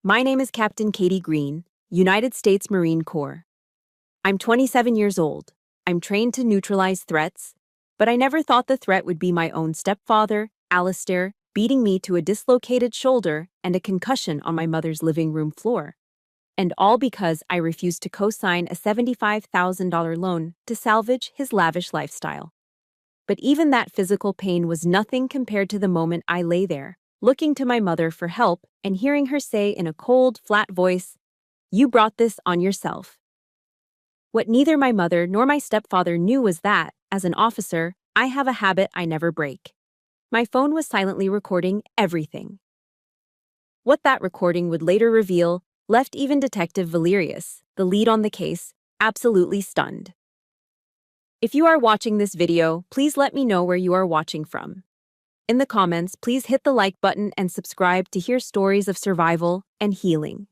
My name is Captain Katie Green, United States Marine Corps. I'm 27 years old. I'm trained to neutralize threats, but I never thought the threat would be my own stepfather, Alistair, beating me to a dislocated shoulder and a concussion on my mother's living room floor. And all because I refused to co-sign a $75,000 loan to salvage his lavish lifestyle. But even that physical pain was nothing compared to the moment I lay there, looking to my mother for help and hearing her say in a cold, flat voice, "You brought this on yourself." What neither my mother nor my stepfather knew was that, as an officer, I have a habit I never break. My phone was silently recording everything. What that recording would later reveal left even Detective Valerius, the lead on the case, absolutely stunned. If you are watching this video, please let me know where you are watching from. In the comments, please hit the like button and subscribe to hear stories of survival and healing.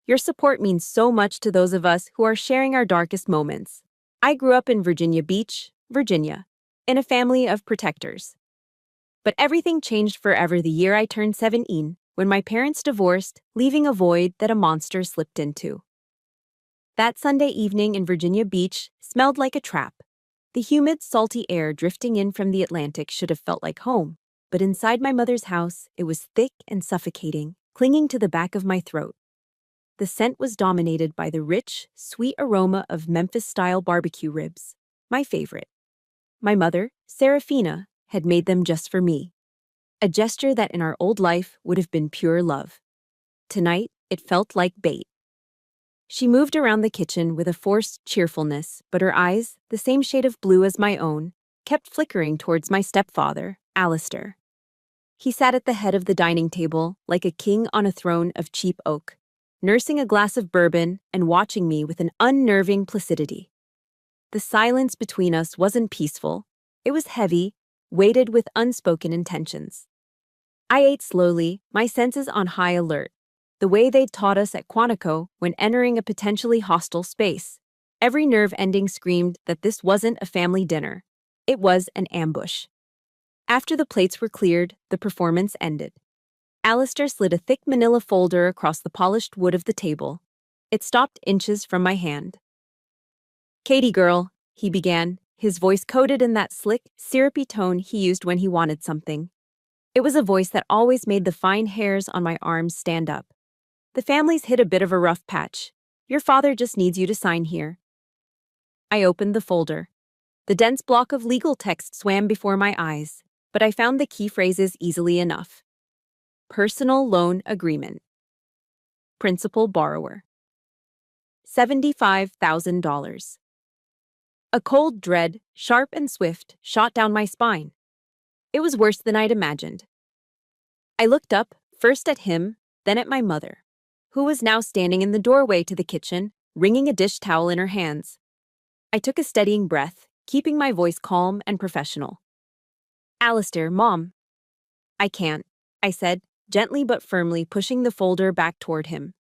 Your support means so much to those of us who are sharing our darkest moments. I grew up in Virginia Beach, Virginia, in a family of protectors. But everything changed forever the year I turned 17, when my parents divorced, leaving a void that a monster slipped into. That Sunday evening in Virginia Beach smelled like a trap. The humid, salty air drifting in from the Atlantic should have felt like home, but inside my mother's house, it was thick and suffocating, clinging to the back of my throat. The scent was dominated by the rich, sweet aroma of Memphis-style barbecue ribs, my favorite. My mother, Serafina, had made them just for me. A gesture that in our old life would have been pure love. Tonight, it felt like bait. She moved around the kitchen with a forced cheerfulness, but her eyes, the same shade of blue as my own, kept flickering towards my stepfather, Alistair. He sat at the head of the dining table like a king on a throne of cheap oak, nursing a glass of bourbon and watching me with an unnerving placidity. The silence between us wasn't peaceful. It was heavy, weighted with unspoken intentions. I ate slowly, my senses on high alert, the way they'd taught us at Quantico when entering a potentially hostile space. Every nerve ending screamed that this wasn't a family dinner. It was an ambush. After the plates were cleared, the performance ended. Alistair slid a thick manila folder across the polished wood of the table. It stopped inches from my hand. "Katie girl," he began, his voice coated in that slick, syrupy tone he used when he wanted something. It was a voice that always made the fine hairs on my arms stand up. "The family's hit a bit of a rough patch. Your father just needs you to sign here." I opened the folder. The dense block of legal text swam before my eyes, but I found the key phrases easily enough. Personal loan agreement. Principal borrower. $75,000. A cold dread, sharp and swift, shot down my spine. It was worse than I'd imagined. I looked up, first at him, then at my mother, who was now standing in the doorway to the kitchen, wringing a dish towel in her hands. I took a steadying breath, keeping my voice calm and professional. "Alistair, Mom." "I can't," I said, gently but firmly pushing the folder back toward him.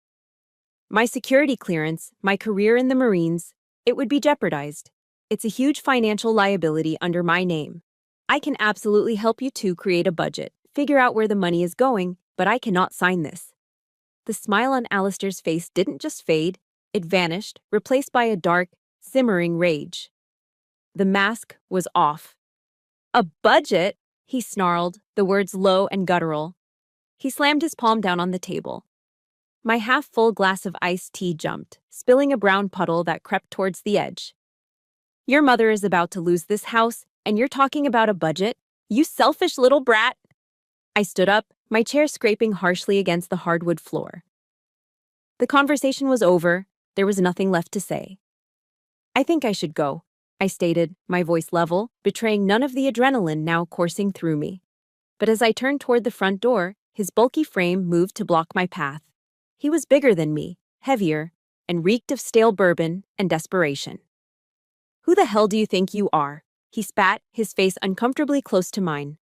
"My security clearance, my career in the Marines, it would be jeopardized. It's a huge financial liability under my name. I can absolutely help you two create a budget, figure out where the money is going, but I cannot sign this." The smile on Alistair's face didn't just fade, it vanished, replaced by a dark, simmering rage. The mask was off. "A budget?" he snarled, the words low and guttural. He slammed his palm down on the table. My half-full glass of iced tea jumped, spilling a brown puddle that crept towards the edge. "Your mother is about to lose this house, and you're talking about a budget? You selfish little brat!" I stood up, my chair scraping harshly against the hardwood floor. The conversation was over. There was nothing left to say. "I think I should go," I stated, my voice level, betraying none of the adrenaline now coursing through me. But as I turned toward the front door, his bulky frame moved to block my path. He was bigger than me, heavier, and reeked of stale bourbon and desperation. "Who the hell do you think you are?" he spat, his face uncomfortably close to mine.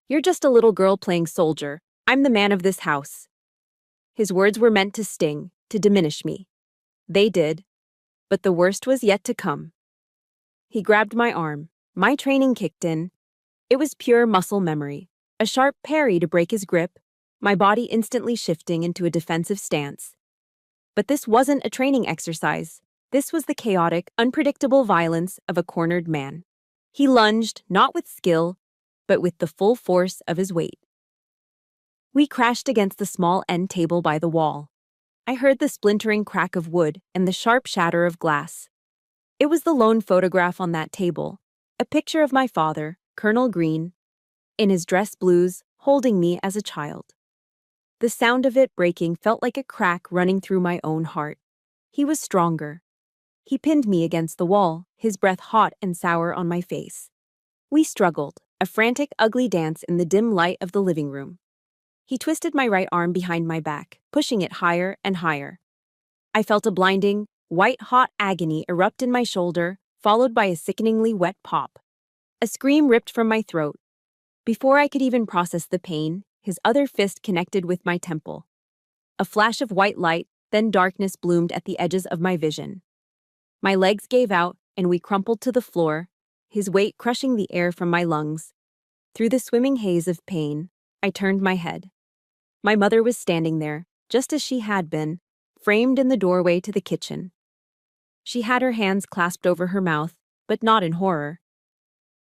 "You're just a little girl playing soldier. I'm the man of this house." His words were meant to sting, to diminish me. They did. But the worst was yet to come. He grabbed my arm. My training kicked in. It was pure muscle memory. A sharp parry to break his grip, my body instantly shifting into a defensive stance. But this wasn't a training exercise. This was the chaotic, unpredictable violence of a cornered man. He lunged, not with skill, but with the full force of his weight. We crashed against the small end table by the wall. I heard the splintering crack of wood and the sharp shatter of glass. It was the lone photograph on that table, a picture of my father, Colonel Green, in his dress blues, holding me as a child. The sound of it breaking felt like a crack running through my own heart. He was stronger. He pinned me against the wall, his breath hot and sour on my face. We struggled, a frantic, ugly dance in the dim light of the living room. He twisted my right arm behind my back, pushing it higher and higher. I felt a blinding, white-hot agony erupt in my shoulder, followed by a sickeningly wet pop. A scream ripped from my throat. Before I could even process the pain, his other fist connected with my temple. A flash of white light, then darkness bloomed at the edges of my vision. My legs gave out, and we crumpled to the floor, his weight crushing the air from my lungs. Through the swimming haze of pain, I turned my head. My mother was standing there, just as she had been, framed in the doorway to the kitchen. She had her hands clasped over her mouth, but not in horror.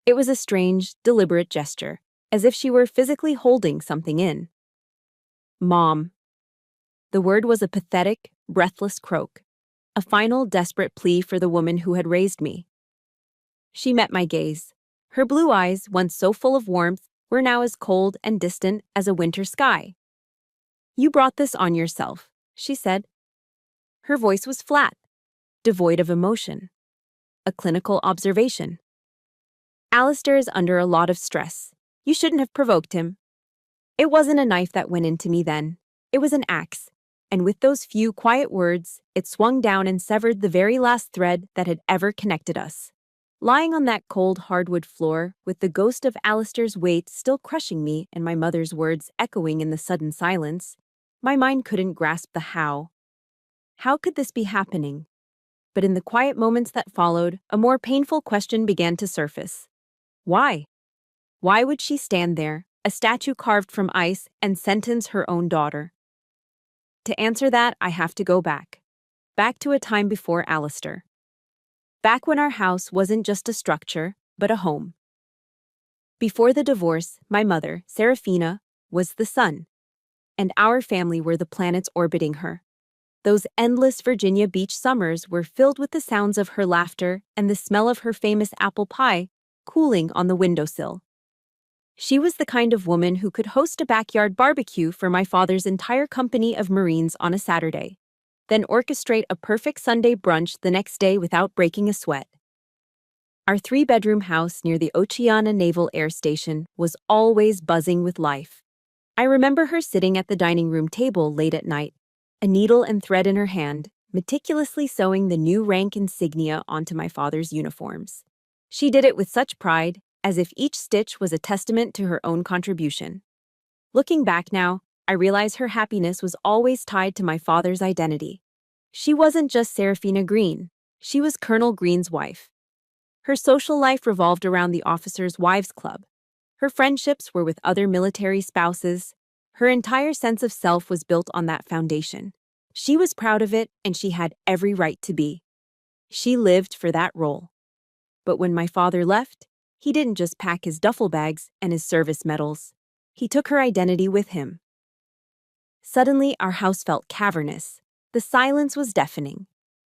It was a strange, deliberate gesture, as if she were physically holding something in. Mom. The word was a pathetic, breathless croak, a final, desperate plea for the woman who had raised me. She met my gaze. Her blue eyes, once so full of warmth, were now as cold and distant as a winter sky. You brought this on yourself, she said. Her voice was flat, devoid of emotion. A clinical observation. Alistair is under a lot of stress. You shouldn't have provoked him. It wasn't a knife that went into me then. It was an axe. And with those few quiet words, it swung down and severed the very last thread that had ever connected us. Lying on that cold hardwood floor, with the ghost of Alistair's weight still crushing me and my mother's words echoing in the sudden silence, my mind couldn't grasp the how. How could this be happening? But in the quiet moments that followed, a more painful question began to surface. Why? Why would she stand there, a statue carved from ice, and sentence her own daughter? To answer that, I have to go back. Back to a time before Alistair. Back when our house wasn't just a structure, but a home. Before the divorce, my mother, Serafina, was the sun, and our family were the planets orbiting her. Those endless Virginia Beach summers were filled with the sounds of her laughter and the smell of her famous apple pie cooling on the windowsill. She was the kind of woman who could host a backyard barbecue for my father's entire company of Marines on a Saturday, then orchestrate a perfect Sunday brunch the next day without breaking a sweat. Our 3-bedroom house near the Oceana Naval Air Station was always buzzing with life. I remember her sitting at the dining room table late at night, a needle and thread in her hand, meticulously sewing the new rank insignia onto my father's uniforms. She did it with such pride, as if each stitch was a testament to her own contribution. Looking back now, I realize her happiness was always tied to my father's identity. She wasn't just Serafina Green, she was Colonel Green's wife. Her social life revolved around the Officers' Wives Club. Her friendships were with other military spouses. Her entire sense of self was built on that foundation. She was proud of it, and she had every right to be. She lived for that role. But when my father left, he didn't just pack his duffel bags and his service medals. He took her identity with him. Suddenly, our house felt cavernous. The silence was deafening.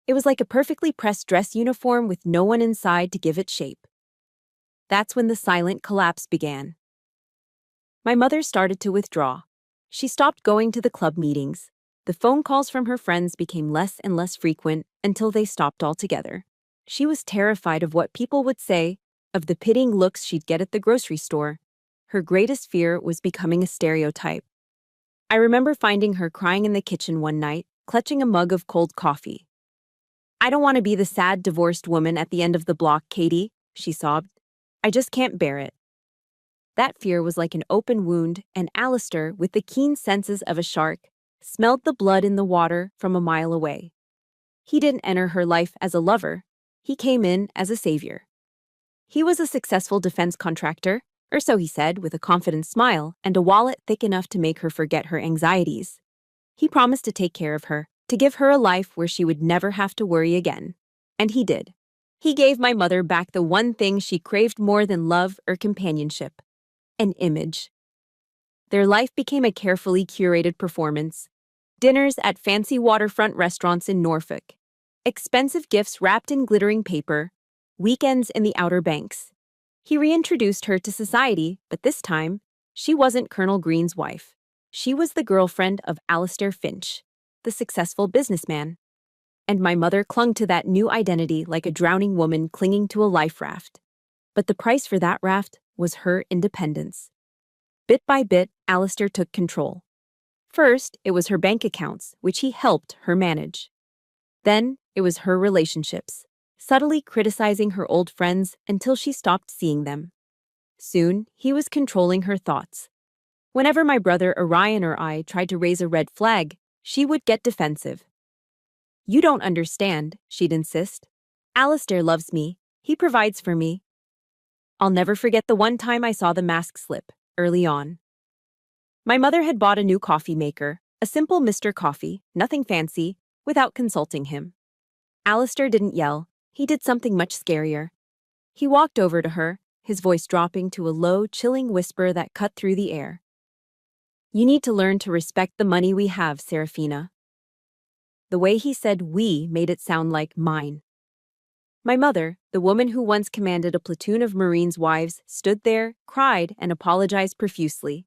It was like a perfectly pressed dress uniform with no one inside to give it shape. That's when the silent collapse began. My mother started to withdraw. She stopped going to the club meetings. The phone calls from her friends became less and less frequent until they stopped altogether. She was terrified of what people would say, of the pitying looks she'd get at the grocery store. Her greatest fear was becoming a stereotype. I remember finding her crying in the kitchen one night, clutching a mug of cold coffee. "I don't want to be the sad, divorced woman at the end of the block, Katie," she sobbed. "I just can't bear it." That fear was like an open wound, and Alistair, with the keen senses of a shark, smelled the blood in the water from a mile away. He didn't enter her life as a lover. He came in as a savior. He was a successful defense contractor, Or so he said, with a confident smile and a wallet thick enough to make her forget her anxieties. He promised to take care of her, to give her a life where she would never have to worry again. And he did. He gave my mother back the one thing she craved more than love or companionship: an image. Their life became a carefully curated performance. Dinners at fancy waterfront restaurants in Norfolk, expensive gifts wrapped in glittering paper, weekends in the Outer Banks. He reintroduced her to society, but this time, she wasn't Colonel Green's wife. She was the girlfriend of Alistair Finch, the successful businessman. And my mother clung to that new identity like a drowning woman clinging to a life raft. But the price for that raft was her independence. Bit by bit, Alistair took control. First, it was her bank accounts, which he helped her manage. Then, it was her relationships, subtly criticizing her old friends until she stopped seeing them. Soon, he was controlling her thoughts. Whenever my brother Orion or I tried to raise a red flag, she would get defensive. "You don't understand," she'd insist. "Alistair loves me. He provides for me." I'll never forget the one time I saw the mask slip, early on. My mother had bought a new coffee maker, a simple Mr. Coffee, nothing fancy, without consulting him. Alistair didn't yell. He did something much scarier. He walked over to her, his voice dropping to a low, chilling whisper that cut through the air. "You need to learn to respect the money we have, Serafina." The way he said "we" made it sound like mine. My mother, the woman who once commanded a platoon of Marines' wives, stood there, cried, and apologized profusely.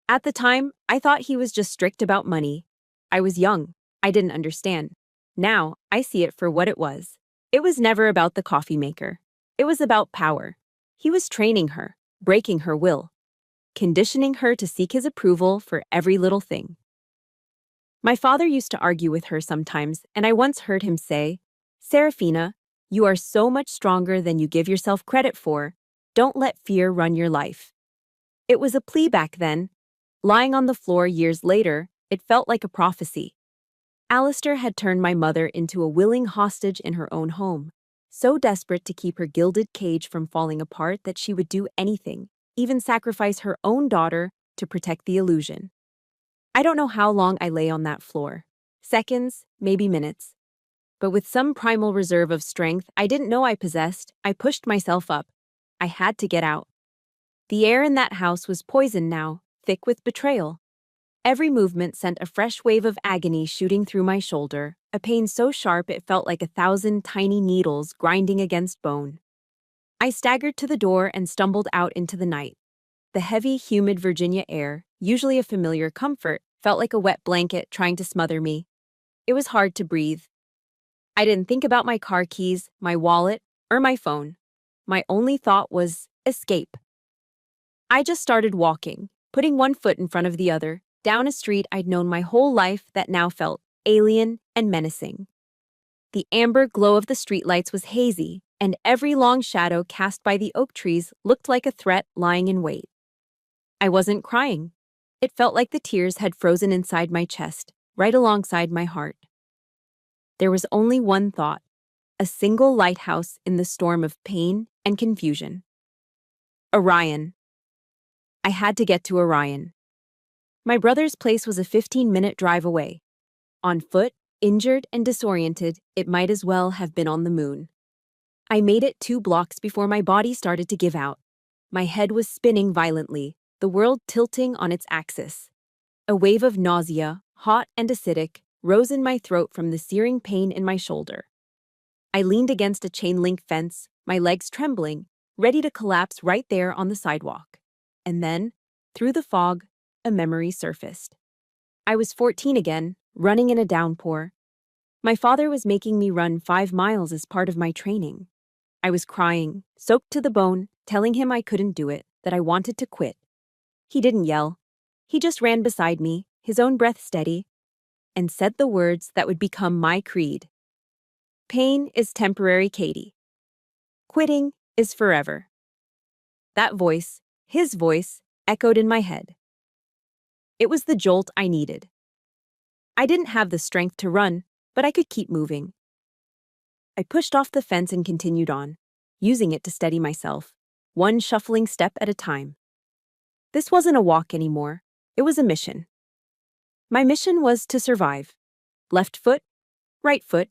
At the time, I thought he was just strict about money. I was young. I didn't understand. Now, I see it for what it was. It was never about the coffee maker. It was about power. He was training her, breaking her will, conditioning her to seek his approval for every little thing. My father used to argue with her sometimes, and I once heard him say, "Serafina, you are so much stronger than you give yourself credit for. Don't let fear run your life." It was a plea back then. Lying on the floor years later, it felt like a prophecy. Alistair had turned my mother into a willing hostage in her own home, so desperate to keep her gilded cage from falling apart that she would do anything, even sacrifice her own daughter, to protect the illusion. I don't know how long I lay on that floor. Seconds, maybe minutes. But with some primal reserve of strength I didn't know I possessed, I pushed myself up. I had to get out. The air in that house was poisoned now, thick with betrayal. Every movement sent a fresh wave of agony shooting through my shoulder, a pain so sharp it felt like 1,000 tiny needles grinding against bone. I staggered to the door and stumbled out into the night. The heavy, humid Virginia air, usually a familiar comfort, felt like a wet blanket trying to smother me. It was hard to breathe. I didn't think about my car keys, my wallet, or my phone. My only thought was escape. I just started walking, putting one foot in front of the other, down a street I'd known my whole life that now felt alien and menacing. The amber glow of the streetlights was hazy, and every long shadow cast by the oak trees looked like a threat lying in wait. I wasn't crying. It felt like the tears had frozen inside my chest, right alongside my heart. There was only one thought, a single lighthouse in the storm of pain and confusion. Orion. I had to get to Orion. My brother's place was a 15-minute drive away. On foot, injured and disoriented, it might as well have been on the moon. I made it 2 blocks before my body started to give out. My head was spinning violently, the world tilting on its axis. A wave of nausea, hot and acidic, rose in my throat from the searing pain in my shoulder. I leaned against a chain-link fence, my legs trembling, ready to collapse right there on the sidewalk. And then, through the fog, a memory surfaced. I was 14 again, running in a downpour. My father was making me run 5 miles as part of my training. I was crying, soaked to the bone, telling him I couldn't do it, that I wanted to quit. He didn't yell. He just ran beside me, his own breath steady, and said the words that would become my creed. "Pain is temporary, Katie. Quitting is forever." That voice, his voice, echoed in my head. It was the jolt I needed. I didn't have the strength to run, but I could keep moving. I pushed off the fence and continued on, using it to steady myself. one shuffling step at a time. This wasn't a walk anymore. It was a mission. My mission was to survive. Left foot, right foot,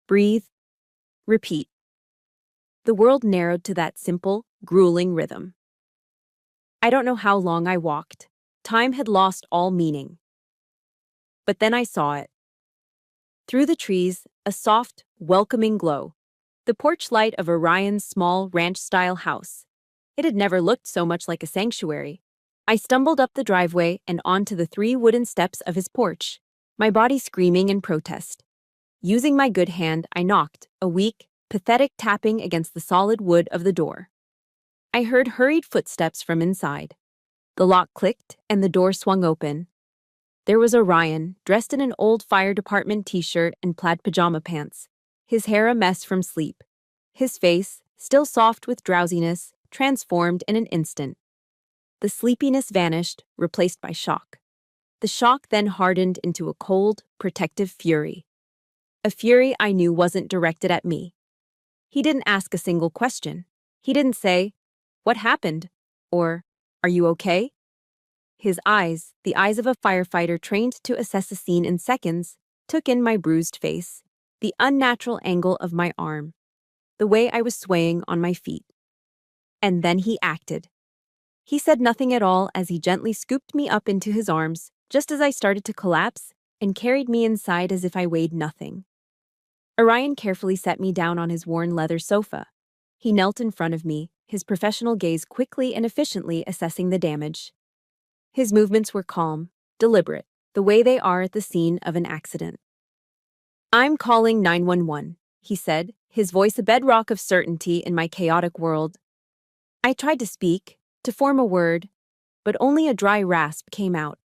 breathe, repeat. The world narrowed to that simple, grueling rhythm. I don't know how long I walked. Time had lost all meaning. But then I saw it. Through the trees, a soft, welcoming glow. The porch light of Orion's small ranch-style house. It had never looked so much like a sanctuary. I stumbled up the driveway and onto the 3 wooden steps of his porch, my body screaming in protest. Using my good hand, I knocked, a weak, pathetic tapping against the solid wood of the door. I heard hurried footsteps from inside. The lock clicked and the door swung open. There was Orion, dressed in an old fire department t-shirt and plaid pajama pants, his hair a mess from sleep. His face, still soft with drowsiness, transformed in an instant. The sleepiness vanished, replaced by shock. The shock then hardened into a cold, protective fury. A fury I knew wasn't directed at me. He didn't ask a single question. He didn't say, "What happened?" or, "Are you okay?" His eyes, the eyes of a firefighter trained to assess a scene in seconds, took in my bruised face, the unnatural angle of my arm, the way I was swaying on my feet. And then he acted. He said nothing at all as he gently scooped me up into his arms, just as I started to collapse, and carried me inside as if I weighed nothing. Orion carefully set me down on his worn leather sofa. He knelt in front of me, his professional gaze quickly and efficiently assessing the damage. His movements were calm, deliberate, the way they are at the scene of an accident. "I'm calling 911, he said, his voice a bedrock of certainty in my chaotic world. I tried to speak, to form a word, but only a dry rasp came out.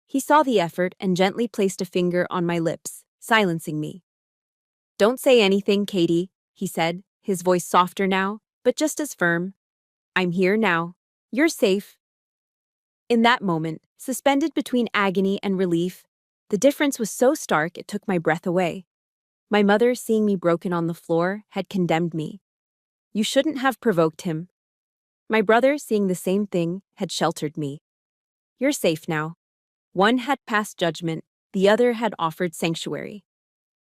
He saw the effort and gently placed a finger on my lips, silencing me. "Don't say anything, Katie," he said, his voice softer now, but just as firm. "I'm here now. You're safe." In that moment, suspended between agony and relief, the difference was so stark it took my breath away. My mother, seeing me broken on the floor, had condemned me. "You shouldn't have provoked him." My brother, seeing the same thing, had sheltered me. "You're safe now." One had passed judgment, the other had offered sanctuary.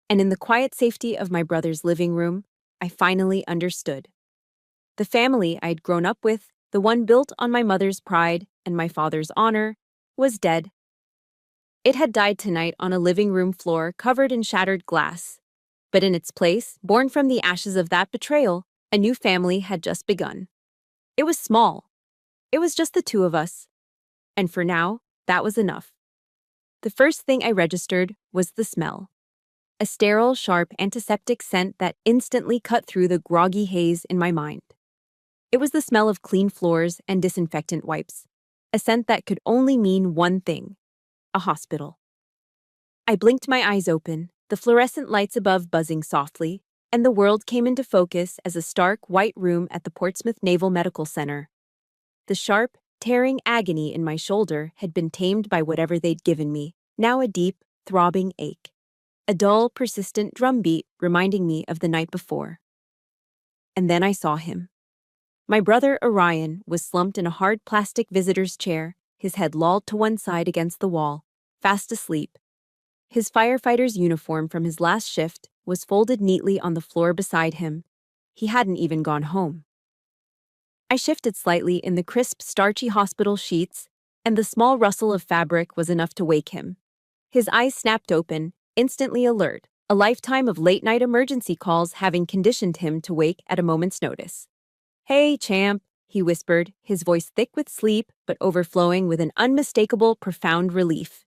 And in the quiet safety of my brother's living room, I finally understood. The family I'd grown up with, the one built on my mother's pride and my father's honor, was dead. It had died tonight on a living room floor covered in shattered glass. But in its place, born from the ashes of that betrayal, a new family had just begun. It was small. It was just the 2 of us. And for now, that was enough. The first thing I registered was the smell. A sterile, sharp, antiseptic scent that instantly cut through the groggy haze in my mind. It was the smell of clean floors and disinfectant wipes, a scent that could only mean one thing: a hospital. I blinked my eyes open, the fluorescent lights above buzzing softly, and the world came into focus as a stark, white room at the Portsmouth Naval Medical Center. The sharp, tearing agony in my shoulder had been tamed by whatever they'd given me, now a deep, throbbing ache. A dull, persistent drumbeat reminding me of the night before. And then I saw him. My brother Orion was slumped in a hard plastic visitor's chair, his head lolled to one side against the wall, fast asleep. His firefighter's uniform from his last shift was folded neatly on the floor beside him. He hadn't even gone home. I shifted slightly in the crisp, starchy hospital sheets, and the small rustle of fabric was enough to wake him. His eyes snapped open, instantly alert, a lifetime of late-night emergency calls having conditioned him to wake at a moment's notice. "Hey, champ," he whispered, his voice thick with sleep but overflowing with an unmistakable, profound relief.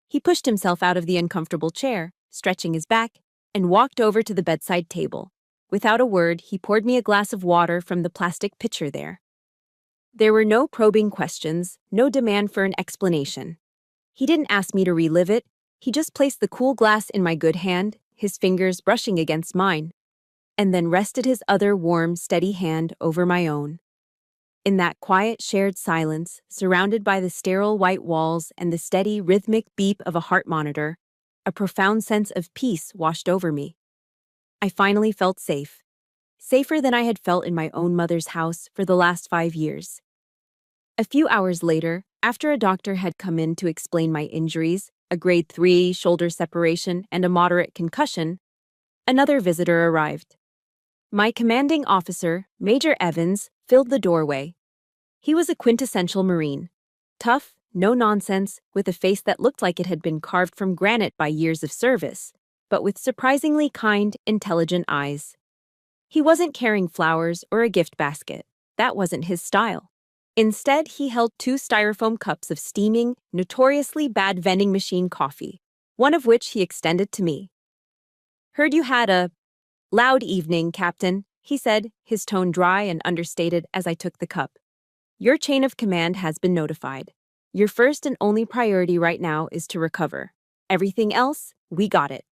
He pushed himself out of the uncomfortable chair, stretching his back, and walked over to the bedside table. Without a word, he poured me a glass of water from the plastic pitcher there. There were no probing questions, no demand for an explanation. He didn't ask me to relive it. He just placed the cool glass in my good hand, his fingers brushing against mine, and then rested his other warm, steady hand over my own. In that quiet, shared silence, surrounded by the sterile white walls and the steady, rhythmic beep of a heart monitor, a profound sense of peace washed over me. I finally felt safe. safer than I had felt in my own mother's house for the last 5 years. A few hours later, after a doctor had come in to explain my injuries, a grade 3 shoulder separation and a moderate concussion, another visitor arrived. My commanding officer, Major Evans, filled the doorway. He was a quintessential Marine. Tough, no nonsense, with a face that looked like it had been carved from granite by years of service, but with surprisingly kind, intelligent eyes. He wasn't carrying flowers or a gift basket. That wasn't his style. Instead, he held 2 styrofoam cups of steaming, notoriously bad vending machine coffee, one of which he extended to me. "Heard you had a loud evening, Captain," he said, his tone dry and understated as I took the cup. "Your chain of command has been notified. Your first and only priority right now is to recover. Everything else, we got it."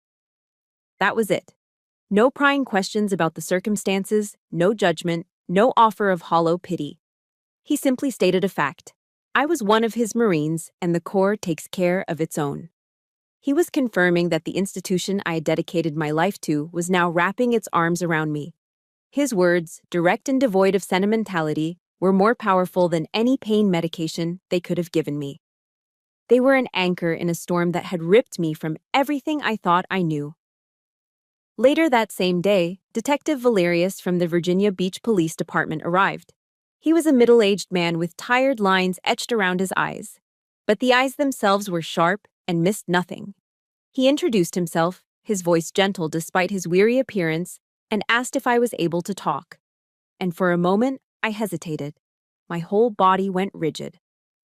That was it. No prying questions about the circumstances, no judgment, no offer of hollow pity. He simply stated a fact. I was one of his Marines, and the Corps takes care of its own. He was confirming that the institution I had dedicated my life to was now wrapping its arms around me. His words, direct and devoid of sentimentality, were more powerful than any pain medication they could have given me. They were an anchor in a storm that had ripped me from everything I thought I knew. Later that same day, Detective Valerius from the Virginia Beach Police Department arrived. He was a middle-aged man with tired lines etched around his eyes. But the eyes themselves were sharp and missed nothing. He introduced himself, his voice gentle despite his weary appearance, and asked if I was able to talk. And for a moment, I hesitated. My whole body went rigid.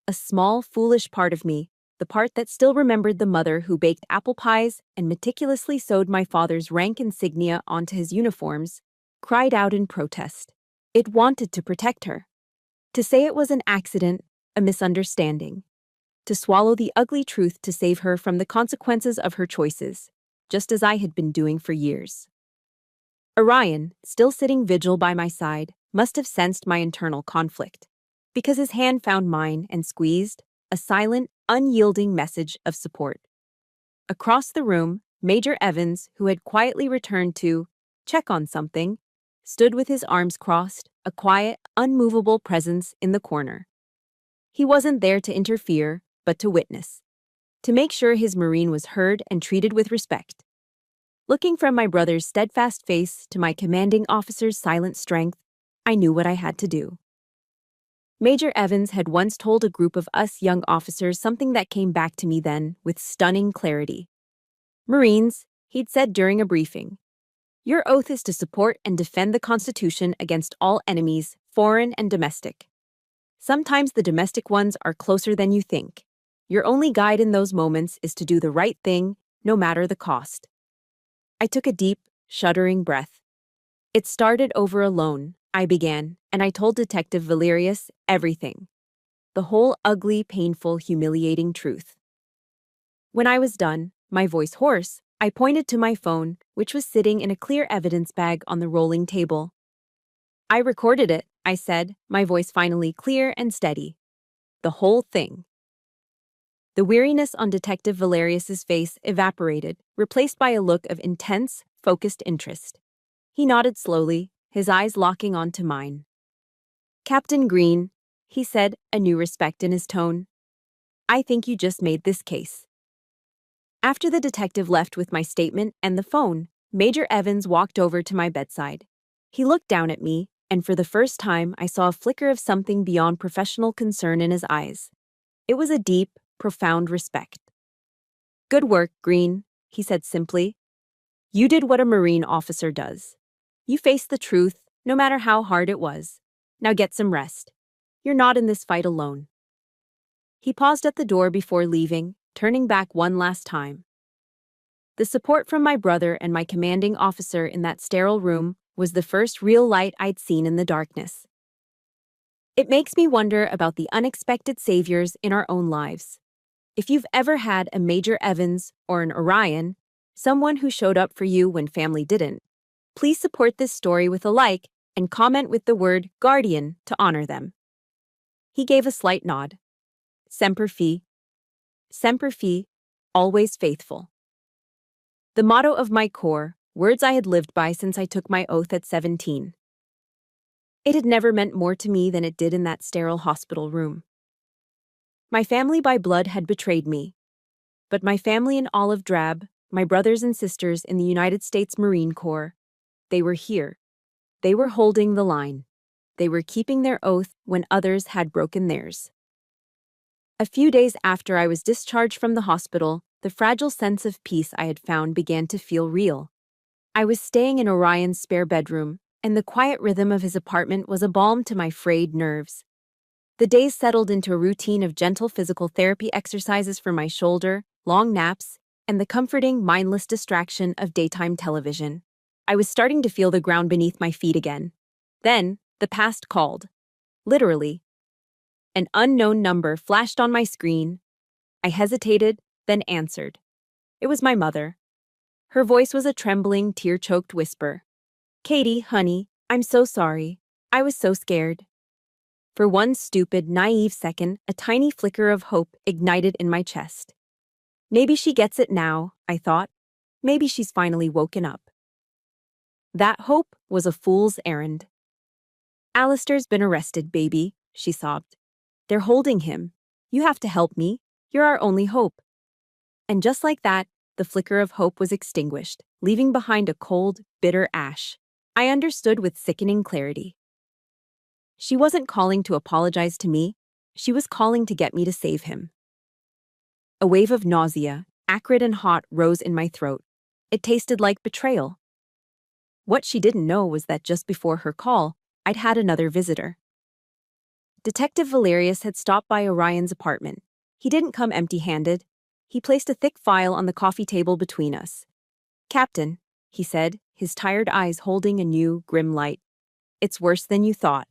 A small, foolish part of me, the part that still remembered the mother who baked apple pies and meticulously sewed my father's rank insignia onto his uniforms, cried out in protest. It wanted to protect her. To say it was an accident, a misunderstanding. To swallow the ugly truth to save her from the consequences of her choices, just as I had been doing for years. Orion, still sitting vigil by my side, must have sensed my internal conflict, because his hand found mine and squeezed, a silent, unyielding message of support. Across the room, Major Evans, who had quietly returned to check on something, stood with his arms crossed, a quiet, unmovable presence in the corner. He wasn't there to interfere, but to witness, to make sure his Marine was heard and treated with respect. Looking from my brother's steadfast face to my commanding officer's silent strength, I knew what I had to do. Major Evans had once told a group of us young officers something that came back to me then with stunning clarity. "Marines," he'd said during a briefing, "your oath is to support and defend the Constitution against all enemies, foreign and domestic. Sometimes the domestic ones are closer than you think. Your only guide in those moments is to do the right thing, no matter the cost." I took a deep, shuddering breath. "It started over a loan," I began, and I told Detective Valerius everything. The whole ugly, painful, humiliating truth. When I was done, my voice hoarse, I pointed to my phone, which was sitting in a clear evidence bag on the rolling table. "I recorded it," I said, my voice finally clear and steady. "The whole thing." The weariness on Detective Valerius's face evaporated, replaced by a look of intense, focused interest. He nodded slowly, his eyes locking onto mine. "Captain Green," he said, a new respect in his tone, "I think you just made this case." After the detective left with my statement and the phone, Major Evans walked over to my bedside. He looked down at me, and for the first time I saw a flicker of something beyond professional concern in his eyes. It was a deep, profound respect. "Good work, Green," he said simply. "You did what a Marine officer does. You faced the truth, no matter how hard it was. Now get some rest. You're not in this fight alone." He paused at the door before leaving, turning back one last time. The support from my brother and my commanding officer in that sterile room was the first real light I'd seen in the darkness. It makes me wonder about the unexpected saviors in our own lives. If you've ever had a Major Evans or an Orion, someone who showed up for you when family didn't, please support this story with a like and comment with the word guardian to honor them. He gave a slight nod. Semper Fi. Semper Fi, always faithful. The motto of my corps, words I had lived by since I took my oath at 17. It had never meant more to me than it did in that sterile hospital room. My family by blood had betrayed me, but my family in olive drab, my brothers and sisters in the United States Marine Corps, they were here. They were holding the line. They were keeping their oath when others had broken theirs. A few days after I was discharged from the hospital, the fragile sense of peace I had found began to feel real. I was staying in Orion's spare bedroom, and the quiet rhythm of his apartment was a balm to my frayed nerves. The days settled into a routine of gentle physical therapy exercises for my shoulder, long naps, and the comforting, mindless distraction of daytime television. I was starting to feel the ground beneath my feet again. Then, the past called. Literally. An unknown number flashed on my screen. I hesitated, then answered. It was my mother. Her voice was a trembling, tear-choked whisper. "Katie, honey, I'm so sorry. I was so scared." For one stupid, naive second, a tiny flicker of hope ignited in my chest. Maybe she gets it now, I thought. Maybe she's finally woken up. That hope was a fool's errand. "Alistair's been arrested, baby," she sobbed. "They're holding him. You have to help me. You're our only hope." And just like that, the flicker of hope was extinguished, leaving behind a cold, bitter ash. I understood with sickening clarity. She wasn't calling to apologize to me. She was calling to get me to save him. A wave of nausea, acrid and hot, rose in my throat. It tasted like betrayal. What she didn't know was that just before her call, I'd had another visitor. Detective Valerius had stopped by Orion's apartment. He didn't come empty-handed. He placed a thick file on the coffee table between us. "Captain," he said, his tired eyes holding a new, grim light. "It's worse than you thought."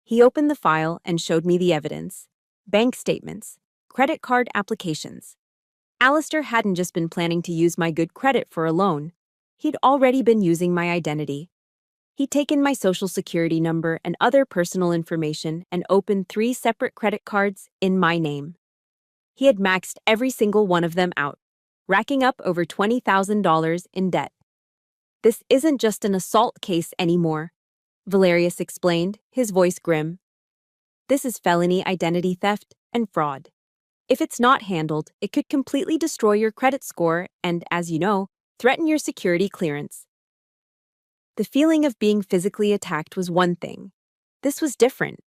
He opened the file and showed me the evidence. Bank statements, credit card applications. Alistair hadn't just been planning to use my good credit for a loan. He'd already been using my identity. He'd taken my social security number and other personal information and opened 3 separate credit cards in my name. He had maxed every single one of them out, racking up over $20,000 in debt. "This isn't just an assault case anymore," Valerius explained, his voice grim. "This is felony identity theft and fraud. If it's not handled, it could completely destroy your credit score and, as you know, threaten your security clearance." The feeling of being physically attacked was one thing. This was different.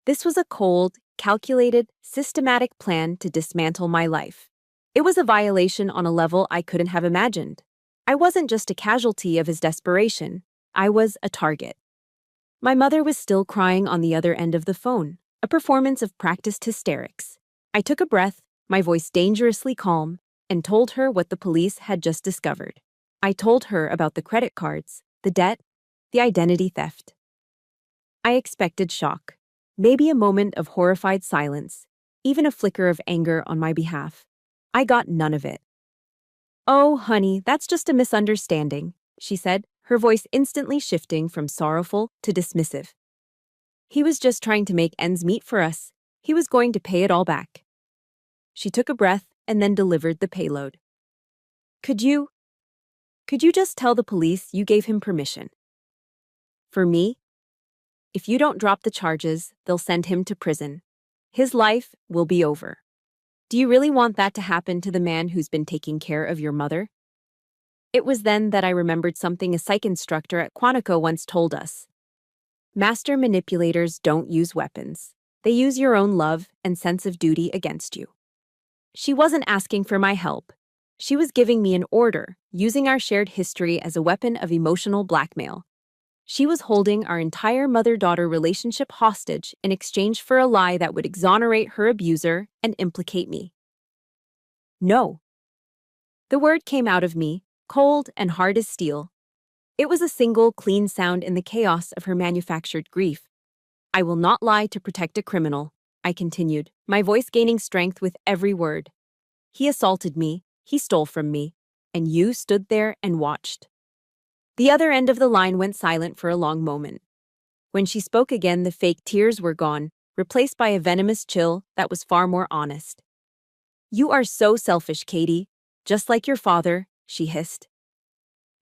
This was a cold, calculated, systematic plan to dismantle my life. It was a violation on a level I couldn't have imagined. I wasn't just a casualty of his desperation. I was a target. My mother was still crying on the other end of the phone, a performance of practiced hysterics. I took a breath, my voice dangerously calm, and told her what the police had just discovered. I told her about the credit cards, the debt, the identity theft. I expected shock, maybe a moment of horrified silence, even a flicker of anger on my behalf. I got none of it. "Oh, honey, that's just a misunderstanding," she said, her voice instantly shifting from sorrowful to dismissive. "He was just trying to make ends meet for us. He was going to pay it all back." She took a breath and then delivered the payload. Could you just tell the police you gave him permission? For me? If you don't drop the charges, they'll send him to prison. His life will be over. Do you really want that to happen to the man who's been taking care of your mother?" It was then that I remembered something a psych instructor at Quantico once told us. Master manipulators don't use weapons. They use your own love and sense of duty against you. She wasn't asking for my help. She was giving me an order, using our shared history as a weapon of emotional blackmail. She was holding our entire mother-daughter relationship hostage in exchange for a lie that would exonerate her abuser and implicate me. No. The word came out of me, cold and hard as steel. It was a single, clean sound in the chaos of her manufactured grief. "I will not lie to protect a criminal," I continued, my voice gaining strength with every word. "He assaulted me, he stole from me, and you stood there and watched." The other end of the line went silent for a long moment. When she spoke again, the fake tears were gone, replaced by a venomous chill that was far more honest. "You are so selfish, Katie. Just like your father," she hissed.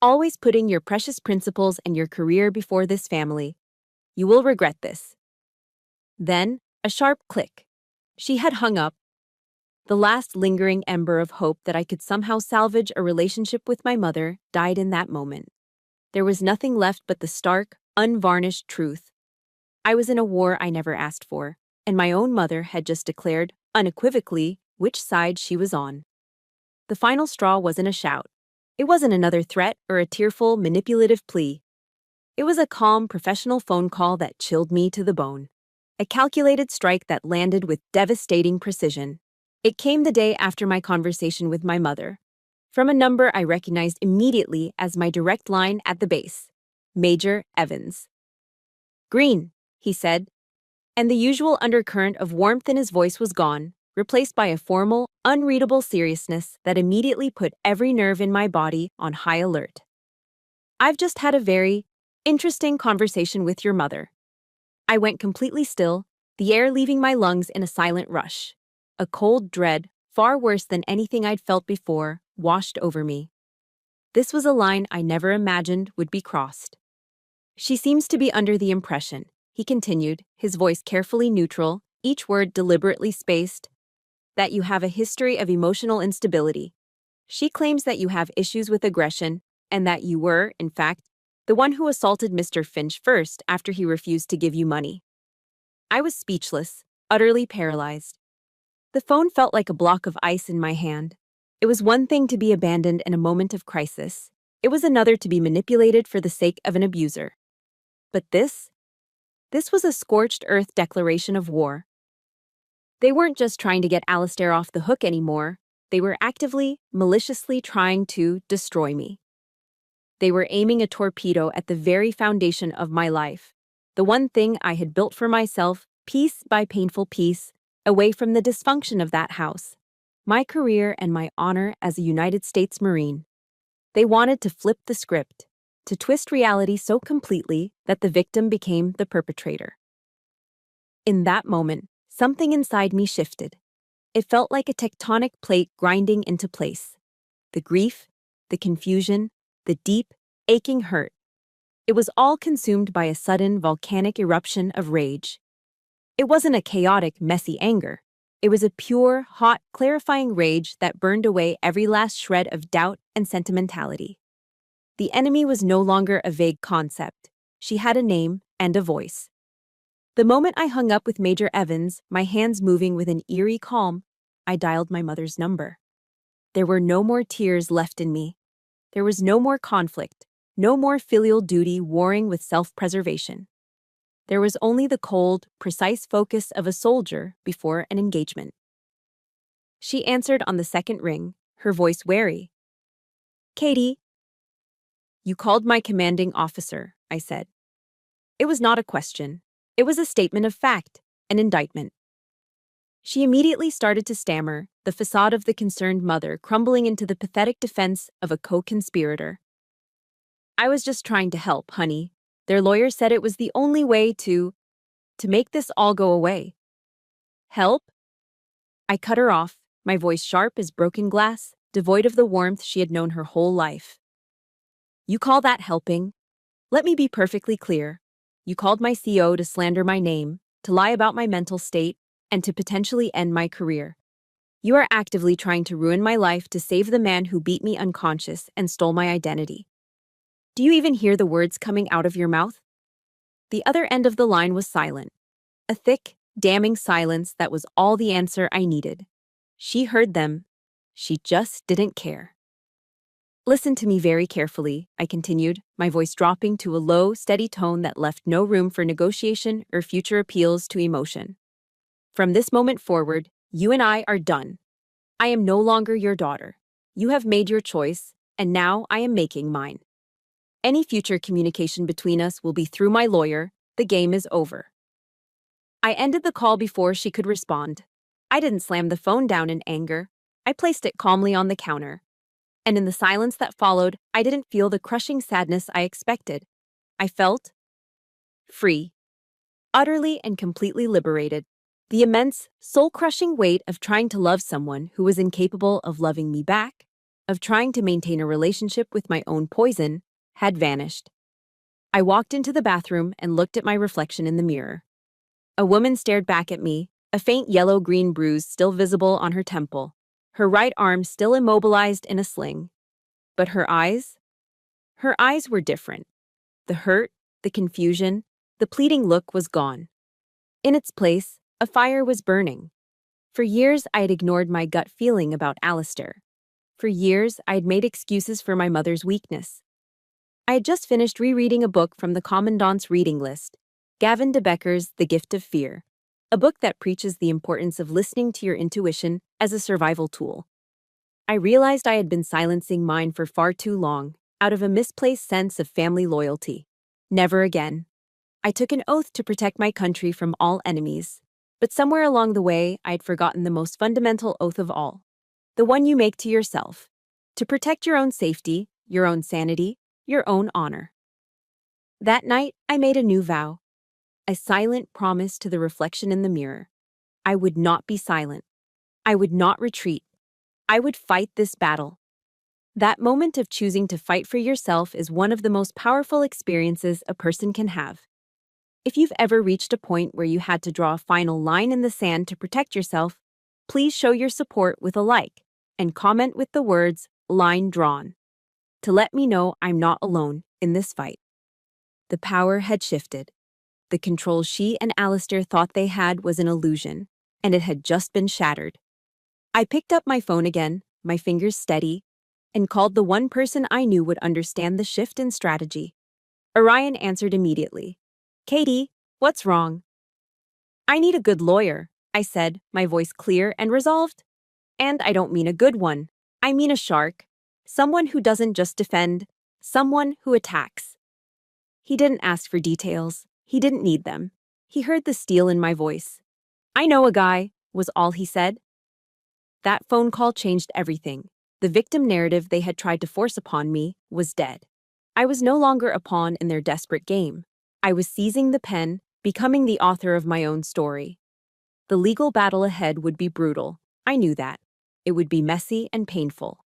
always putting your precious principles and your career before this family. You will regret this." Then, a sharp click. She had hung up. The last lingering ember of hope that I could somehow salvage a relationship with my mother died in that moment. There was nothing left but the stark, unvarnished truth. I was in a war I never asked for, and my own mother had just declared, unequivocally, which side she was on. The final straw wasn't a shout. It wasn't another threat or a tearful, manipulative plea. It was a calm, professional phone call that chilled me to the bone. A calculated strike that landed with devastating precision. It came the day after my conversation with my mother. From a number I recognized immediately as my direct line at the base. Major Evans. "Green," he said, and the usual undercurrent of warmth in his voice was gone, replaced by a formal, unreadable seriousness that immediately put every nerve in my body on high alert. "I've just had a very interesting conversation with your mother." I went completely still, the air leaving my lungs in a silent rush. A cold dread, far worse than anything I'd felt before, washed over me. This was a line I never imagined would be crossed. "She seems to be under the impression," he continued, his voice carefully neutral, each word deliberately spaced, "that you have a history of emotional instability. She claims that you have issues with aggression, and that you were, in fact, the one who assaulted Mr. Finch first after he refused to give you money." I was speechless, utterly paralyzed. The phone felt like a block of ice in my hand. It was one thing to be abandoned in a moment of crisis. It was another to be manipulated for the sake of an abuser. But this was a scorched earth declaration of war. They weren't just trying to get Alistair off the hook anymore. They were actively, maliciously trying to destroy me. They were aiming a torpedo at the very foundation of my life, the one thing I had built for myself, piece by painful piece, away from the dysfunction of that house, my career and my honor as a United States Marine. They wanted to flip the script, to twist reality so completely that the victim became the perpetrator. In that moment, something inside me shifted. It felt like a tectonic plate grinding into place. The grief, the confusion, the deep, aching hurt. It was all consumed by a sudden volcanic eruption of rage. It wasn't a chaotic, messy anger. It was a pure, hot, clarifying rage that burned away every last shred of doubt and sentimentality. The enemy was no longer a vague concept. She had a name and a voice. The moment I hung up with Major Evans, my hands moving with an eerie calm, I dialed my mother's number. There were no more tears left in me. There was no more conflict, no more filial duty warring with self-preservation. There was only the cold, precise focus of a soldier before an engagement. She answered on the second ring, her voice wary. "Katie." "You called my commanding officer," I said. It was not a question. It was a statement of fact, an indictment. She immediately started to stammer, the facade of the concerned mother crumbling into the pathetic defense of a co-conspirator. "I was just trying to help, honey. Their lawyer said it was the only way to make this all go away." "Help?" I cut her off, my voice sharp as broken glass, devoid of the warmth she had known her whole life. "You call that helping? Let me be perfectly clear. You called my CO to slander my name, to lie about my mental state, and to potentially end my career. You are actively trying to ruin my life to save the man who beat me unconscious and stole my identity. Do you even hear the words coming out of your mouth?" The other end of the line was silent. A thick, damning silence that was all the answer I needed. She heard them. She just didn't care. "Listen to me very carefully," I continued, my voice dropping to a low, steady tone that left no room for negotiation or future appeals to emotion. "From this moment forward, you and I are done. I am no longer your daughter. You have made your choice, and now I am making mine. Any future communication between us will be through my lawyer. The game is over." I ended the call before she could respond. I didn't slam the phone down in anger. I placed it calmly on the counter. And in the silence that followed, I didn't feel the crushing sadness I expected. I felt free, utterly and completely liberated. The immense, soul-crushing weight of trying to love someone who was incapable of loving me back of trying to maintain a relationship with my own poison had vanished. I walked into the bathroom and looked at my reflection in the mirror. A woman stared back at me, a faint yellow-green bruise still visible on her temple, her right arm still immobilized in a sling. But her eyes? Her eyes were different. The hurt, the confusion, the pleading look was gone. In its place, a fire was burning. For years, I had ignored my gut feeling about Alistair. For years, I had made excuses for my mother's weakness. I had just finished rereading a book from the Commandant's reading list, Gavin de Becker's The Gift of Fear, a book that preaches the importance of listening to your intuition as a survival tool. I realized I had been silencing mine for far too long, out of a misplaced sense of family loyalty. Never again. I took an oath to protect my country from all enemies, but somewhere along the way, I had forgotten the most fundamental oath of all, the one you make to yourself, to protect your own safety, your own sanity, your own honor. That night, I made a new vow, a silent promise to the reflection in the mirror. I would not be silent. I would not retreat. I would fight this battle. That moment of choosing to fight for yourself is one of the most powerful experiences a person can have. If you've ever reached a point where you had to draw a final line in the sand to protect yourself, please show your support with a like and comment with the words, "line drawn," to let me know I'm not alone in this fight. The power had shifted. The control she and Alistair thought they had was an illusion, and it had just been shattered. I picked up my phone again, my fingers steady, and called the one person I knew would understand the shift in strategy. Orion answered immediately. "Katie, what's wrong?" "I need a good lawyer," I said, my voice clear and resolved. "And I don't mean a good one. I mean a shark. Someone who doesn't just defend, someone who attacks." He didn't ask for details. He didn't need them. He heard the steel in my voice. "I know a guy," was all he said. That phone call changed everything. The victim narrative they had tried to force upon me was dead. I was no longer a pawn in their desperate game. I was seizing the pen, becoming the author of my own story. The legal battle ahead would be brutal. I knew that. It would be messy and painful.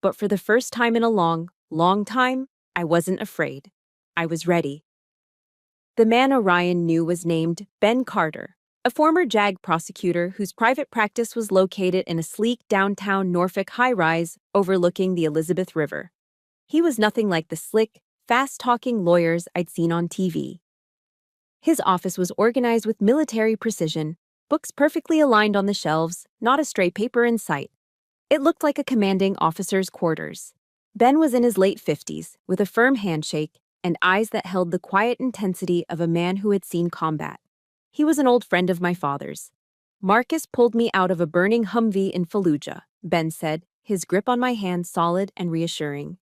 But for the first time in a long, long time, I wasn't afraid. I was ready. The man Orion knew was named Ben Carter, a former JAG prosecutor whose private practice was located in a sleek downtown Norfolk high-rise overlooking the Elizabeth River. He was nothing like the slick, fast-talking lawyers I'd seen on TV. His office was organized with military precision, books perfectly aligned on the shelves, not a stray paper in sight. It looked like a commanding officer's quarters. Ben was in his late 50s, with a firm handshake and eyes that held the quiet intensity of a man who had seen combat. He was an old friend of my father's. "Marcus pulled me out of a burning Humvee in Fallujah," Ben said, his grip on my hand solid and reassuring.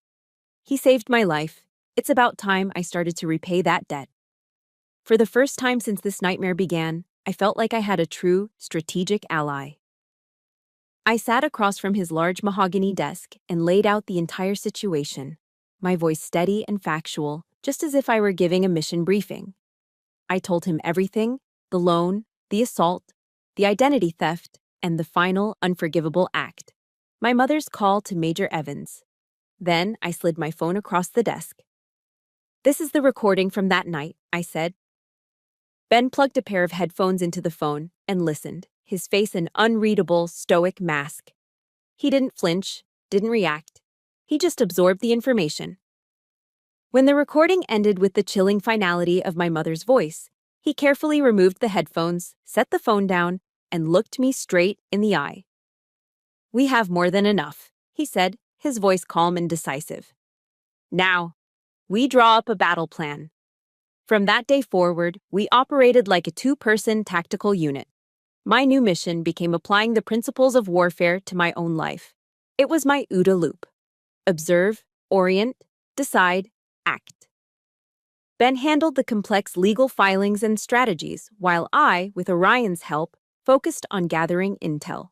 "He saved my life. It's about time I started to repay that debt." For the first time since this nightmare began, I felt like I had a true, strategic ally. I sat across from his large mahogany desk and laid out the entire situation, my voice steady and factual, just as if I were giving a mission briefing. I told him everything: the loan, the assault, the identity theft, and the final, unforgivable act: my mother's call to Major Evans. Then I slid my phone across the desk. "This is the recording from that night," I said. Ben plugged a pair of headphones into the phone and listened, his face an unreadable, stoic mask. He didn't flinch, didn't react. He just absorbed the information. When the recording ended with the chilling finality of my mother's voice, he carefully removed the headphones, set the phone down, and looked me straight in the eye. "We have more than enough," he said, his voice calm and decisive. "Now, we draw up a battle plan." From that day forward, we operated like a two-person tactical unit. My new mission became applying the principles of warfare to my own life. It was my OODA loop: observe, orient, decide, act. Ben handled the complex legal filings and strategies, while I, with Orion's help, focused on gathering intel.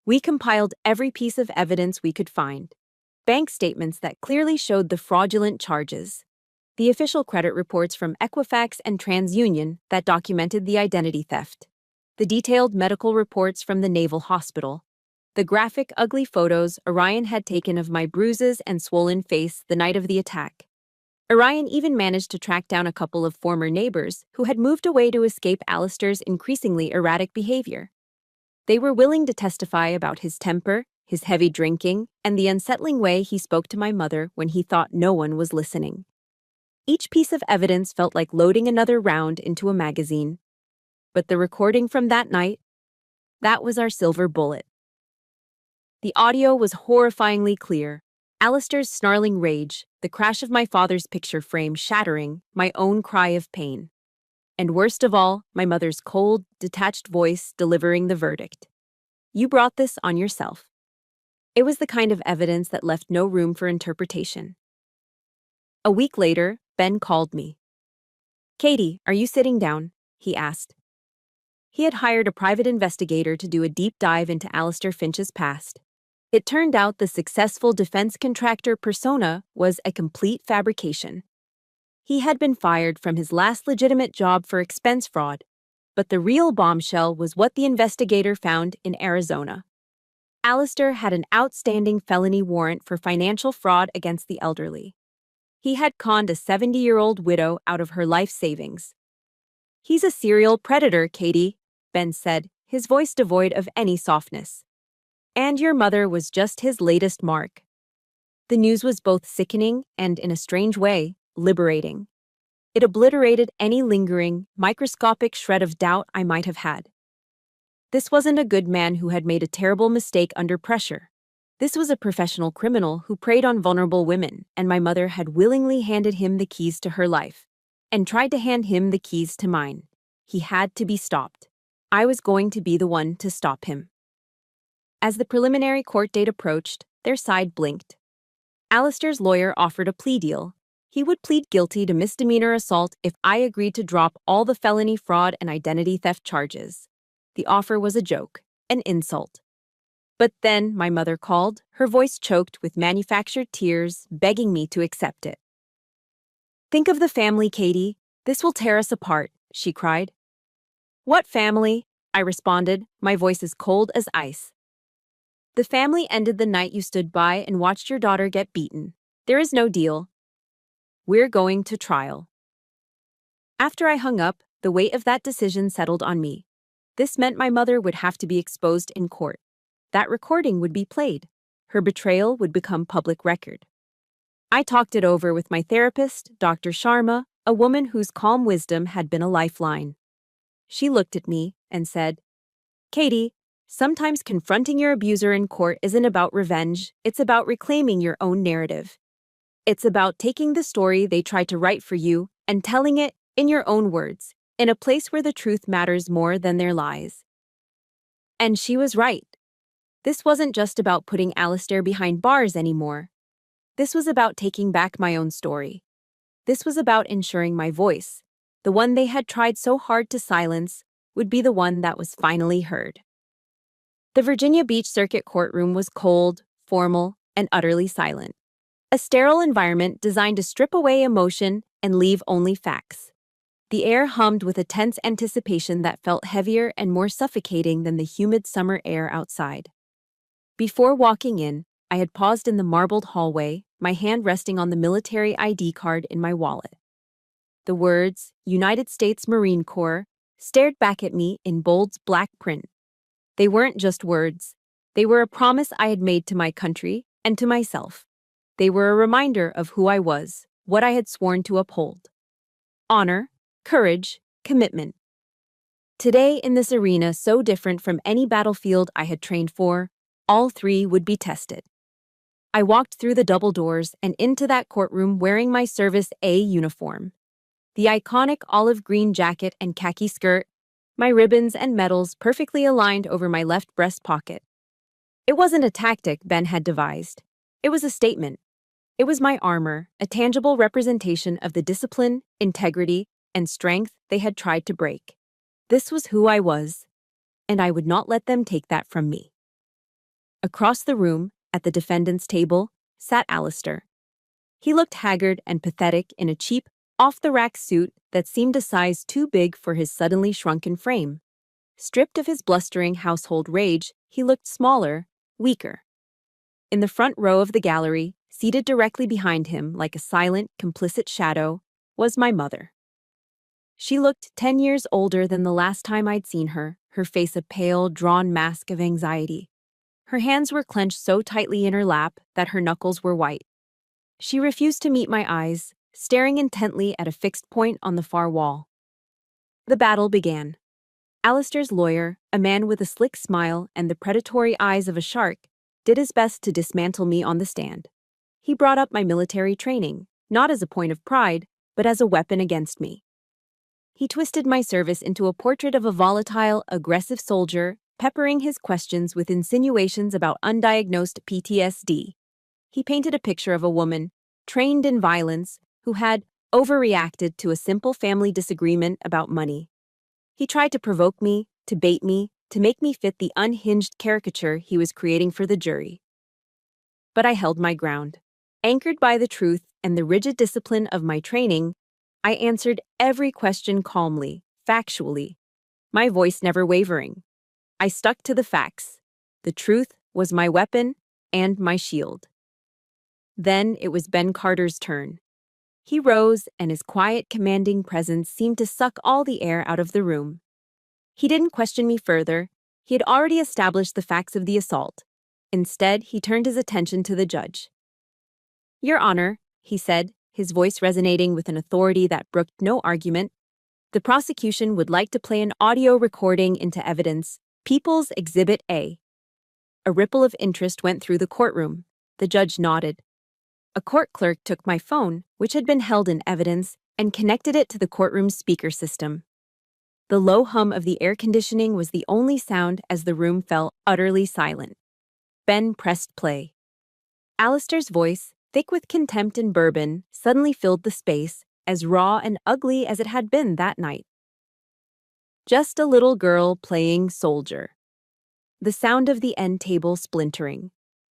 We compiled every piece of evidence we could find: bank statements that clearly showed the fraudulent charges, the official credit reports from Equifax and TransUnion that documented the identity theft, the detailed medical reports from the Naval Hospital, The graphic, ugly photos Orion had taken of my bruises and swollen face the night of the attack. Orion even managed to track down a couple of former neighbors who had moved away to escape Alistair's increasingly erratic behavior. They were willing to testify about his temper, his heavy drinking, and the unsettling way he spoke to my mother when he thought no one was listening. Each piece of evidence felt like loading another round into a magazine. But the recording from that night, that was our silver bullet. The audio was horrifyingly clear. Alistair's snarling rage, the crash of my father's picture frame shattering, my own cry of pain. And worst of all, my mother's cold, detached voice delivering the verdict. You brought this on yourself. It was the kind of evidence that left no room for interpretation. A week later, Ben called me. Katie, are you sitting down? He asked. He had hired a private investigator to do a deep dive into Alistair Finch's past. It turned out the successful defense contractor persona was a complete fabrication. He had been fired from his last legitimate job for expense fraud, but the real bombshell was what the investigator found in Arizona. Alistair had an outstanding felony warrant for financial fraud against the elderly. He had conned a 70-year-old widow out of her life savings. He's a serial predator, Katie, Ben said, his voice devoid of any softness. And your mother was just his latest mark. The news was both sickening and, in a strange way, liberating. It obliterated any lingering, microscopic shred of doubt I might have had. This wasn't a good man who had made a terrible mistake under pressure. This was a professional criminal who preyed on vulnerable women, and my mother had willingly handed him the keys to her life, and tried to hand him the keys to mine. He had to be stopped. I was going to be the one to stop him. As the preliminary court date approached, their side blinked. Alistair's lawyer offered a plea deal. He would plead guilty to misdemeanor assault if I agreed to drop all the felony fraud and identity theft charges. The offer was a joke, an insult. But then my mother called, her voice choked with manufactured tears, begging me to accept it. Think of the family, Katie. This will tear us apart, she cried. What family? I responded, my voice as cold as ice. The family ended the night you stood by and watched your daughter get beaten. There is no deal. We're going to trial. After I hung up, the weight of that decision settled on me. This meant my mother would have to be exposed in court. That recording would be played. Her betrayal would become public record. I talked it over with my therapist, Dr. Sharma, a woman whose calm wisdom had been a lifeline. She looked at me and said, Katie, sometimes confronting your abuser in court isn't about revenge, it's about reclaiming your own narrative. It's about taking the story they tried to write for you and telling it in your own words, in a place where the truth matters more than their lies. And she was right. This wasn't just about putting Alistair behind bars anymore. This was about taking back my own story. This was about ensuring my voice, the one they had tried so hard to silence, would be the one that was finally heard. The Virginia Beach Circuit courtroom was cold, formal, and utterly silent. A sterile environment designed to strip away emotion and leave only facts. The air hummed with a tense anticipation that felt heavier and more suffocating than the humid summer air outside. Before walking in, I had paused in the marbled hallway, my hand resting on the military ID card in my wallet. The words, United States Marine Corps, stared back at me in bold black print. They weren't just words. They were a promise I had made to my country and to myself. They were a reminder of who I was, what I had sworn to uphold. Honor, courage, commitment. Today, in this arena so different from any battlefield I had trained for, all three would be tested. I walked through the double doors and into that courtroom wearing my Service A uniform. The iconic olive green jacket and khaki skirt, my ribbons and medals perfectly aligned over my left breast pocket. It wasn't a tactic Ben had devised. It was a statement. It was my armor, a tangible representation of the discipline, integrity, and strength they had tried to break. This was who I was, and I would not let them take that from me. Across the room, at the defendant's table, sat Alistair. He looked haggard and pathetic in a cheap, off-the-rack suit that seemed a size too big for his suddenly shrunken frame. Stripped of his blustering household rage, he looked smaller, weaker. In the front row of the gallery, seated directly behind him like a silent, complicit shadow, was my mother. She looked 10 years older than the last time I'd seen her, her face a pale, drawn mask of anxiety. Her hands were clenched so tightly in her lap that her knuckles were white. She refused to meet my eyes, staring intently at a fixed point on the far wall. The battle began. Alistair's lawyer, a man with a slick smile and the predatory eyes of a shark, did his best to dismantle me on the stand. He brought up my military training, not as a point of pride, but as a weapon against me. He twisted my service into a portrait of a volatile, aggressive soldier, peppering his questions with insinuations about undiagnosed PTSD. He painted a picture of a woman, trained in violence, who had overreacted to a simple family disagreement about money. He tried to provoke me, to bait me, to make me fit the unhinged caricature he was creating for the jury. But I held my ground. Anchored by the truth and the rigid discipline of my training, I answered every question calmly, factually, my voice never wavering. I stuck to the facts. The truth was my weapon and my shield. Then it was Ben Carter's turn. He rose, and his quiet, commanding presence seemed to suck all the air out of the room. He didn't question me further. He had already established the facts of the assault. Instead, he turned his attention to the judge. "Your Honor," he said, his voice resonating with an authority that brooked no argument, "the prosecution would like to play an audio recording into evidence, People's Exhibit A." A ripple of interest went through the courtroom. The judge nodded. A court clerk took my phone, which had been held in evidence, and connected it to the courtroom's speaker system. The low hum of the air conditioning was the only sound as the room fell utterly silent. Ben pressed play. Alistair's voice, thick with contempt and bourbon, suddenly filled the space, as raw and ugly as it had been that night. "Just a little girl playing soldier." The sound of the end table splintering.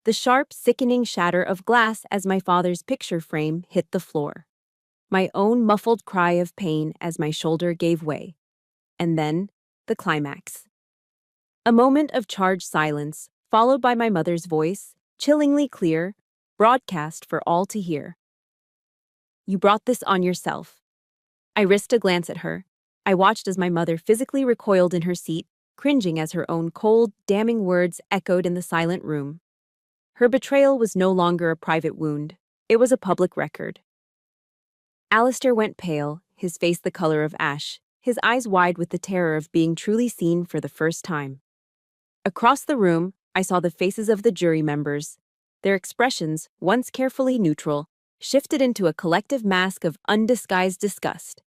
The sharp, sickening shatter of glass as my father's picture frame hit the floor. My own muffled cry of pain as my shoulder gave way. And then, the climax. A moment of charged silence, followed by my mother's voice, chillingly clear, broadcast for all to hear. "You brought this on yourself." I risked a glance at her. I watched as my mother physically recoiled in her seat, cringing as her own cold, damning words echoed in the silent room. Her betrayal was no longer a private wound. It was a public record. Alistair went pale, his face the color of ash, his eyes wide with the terror of being truly seen for the first time. Across the room, I saw the faces of the jury members. Their expressions, once carefully neutral, shifted into a collective mask of undisguised disgust.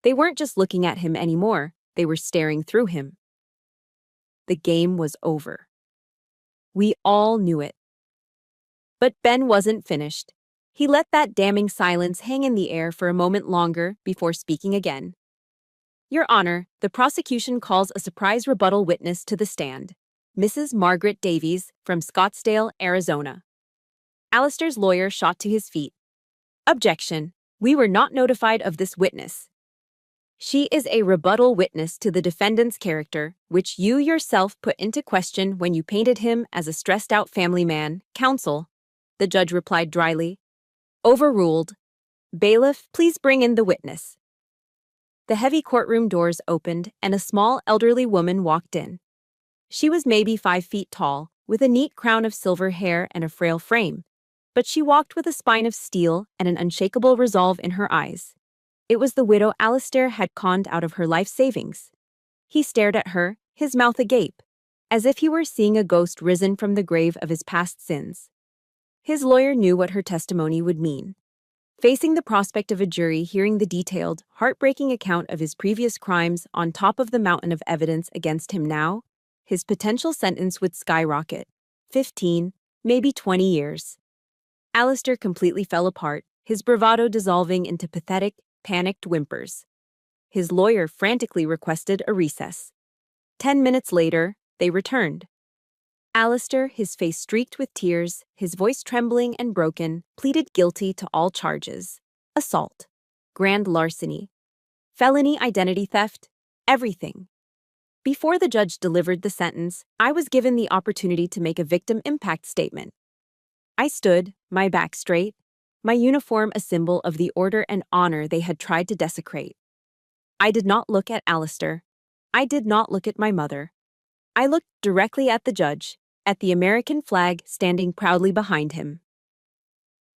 They weren't just looking at him anymore, they were staring through him. The game was over. We all knew it. But Ben wasn't finished. He let that damning silence hang in the air for a moment longer before speaking again. "Your Honor, the prosecution calls a surprise rebuttal witness to the stand, Mrs. Margaret Davies from Scottsdale, Arizona." Alistair's lawyer shot to his feet. "Objection. We were not notified of this witness. She is a rebuttal witness to the defendant's character, which you yourself put into question when you painted him as a stressed-out family man, counsel," the judge replied dryly. "Overruled. Bailiff, please bring in the witness." The heavy courtroom doors opened and a small elderly woman walked in. She was maybe 5 feet tall, with a neat crown of silver hair and a frail frame, but she walked with a spine of steel and an unshakable resolve in her eyes. It was the widow Alistair had conned out of her life savings. He stared at her, his mouth agape, as if he were seeing a ghost risen from the grave of his past sins. His lawyer knew what her testimony would mean. Facing the prospect of a jury hearing the detailed, heartbreaking account of his previous crimes on top of the mountain of evidence against him now, his potential sentence would skyrocket. 15, maybe 20 years. Alistair completely fell apart, his bravado dissolving into pathetic, panicked whimpers. His lawyer frantically requested a recess. 10 minutes later, they returned. Alistair, his face streaked with tears, his voice trembling and broken, pleaded guilty to all charges. Assault, grand larceny, felony identity theft, everything. Before the judge delivered the sentence, I was given the opportunity to make a victim impact statement. I stood, my back straight, my uniform a symbol of the order and honor they had tried to desecrate. I did not look at Alistair. I did not look at my mother. I looked directly at the judge, at the American flag standing proudly behind him.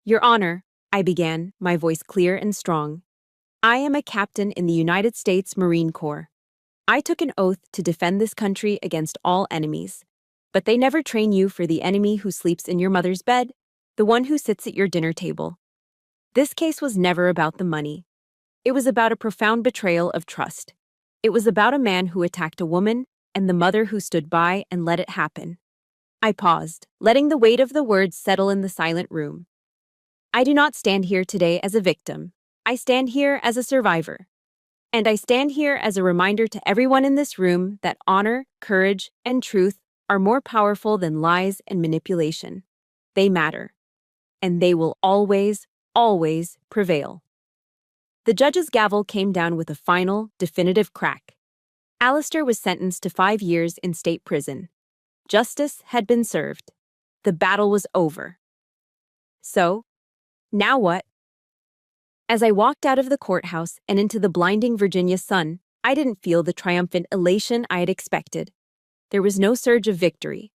Your Honor, I began, my voice clear and strong. I am a captain in the United States Marine Corps. I took an oath to defend this country against all enemies. But they never train you for the enemy who sleeps in your mother's bed, the one who sits at your dinner table. This case was never about the money. It was about a profound betrayal of trust. It was about a man who attacked a woman and the mother who stood by and let it happen. I paused, letting the weight of the words settle in the silent room. I do not stand here today as a victim. I stand here as a survivor. And I stand here as a reminder to everyone in this room that honor, courage, and truth are more powerful than lies and manipulation. They matter. And they will always, always prevail. The judge's gavel came down with a final, definitive crack. Alistair was sentenced to 5 years in state prison. Justice had been served. The battle was over. So, now what? As I walked out of the courthouse and into the blinding Virginia sun, I didn't feel the triumphant elation I had expected. There was no surge of victory.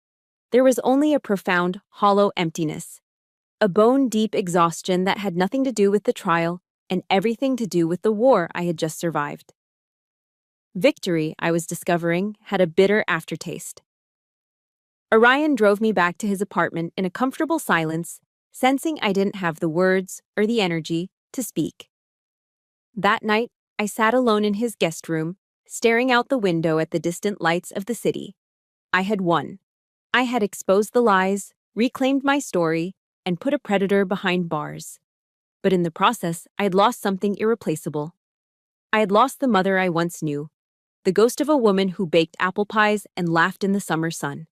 There was only a profound, hollow emptiness. A bone-deep exhaustion that had nothing to do with the trial and everything to do with the war I had just survived. Victory, I was discovering, had a bitter aftertaste. Orion drove me back to his apartment in a comfortable silence, sensing I didn't have the words or the energy to speak. That night, I sat alone in his guest room, staring out the window at the distant lights of the city. I had won. I had exposed the lies, reclaimed my story, and put a predator behind bars. But in the process, I had lost something irreplaceable. I had lost the mother I once knew, the ghost of a woman who baked apple pies and laughed in the summer sun.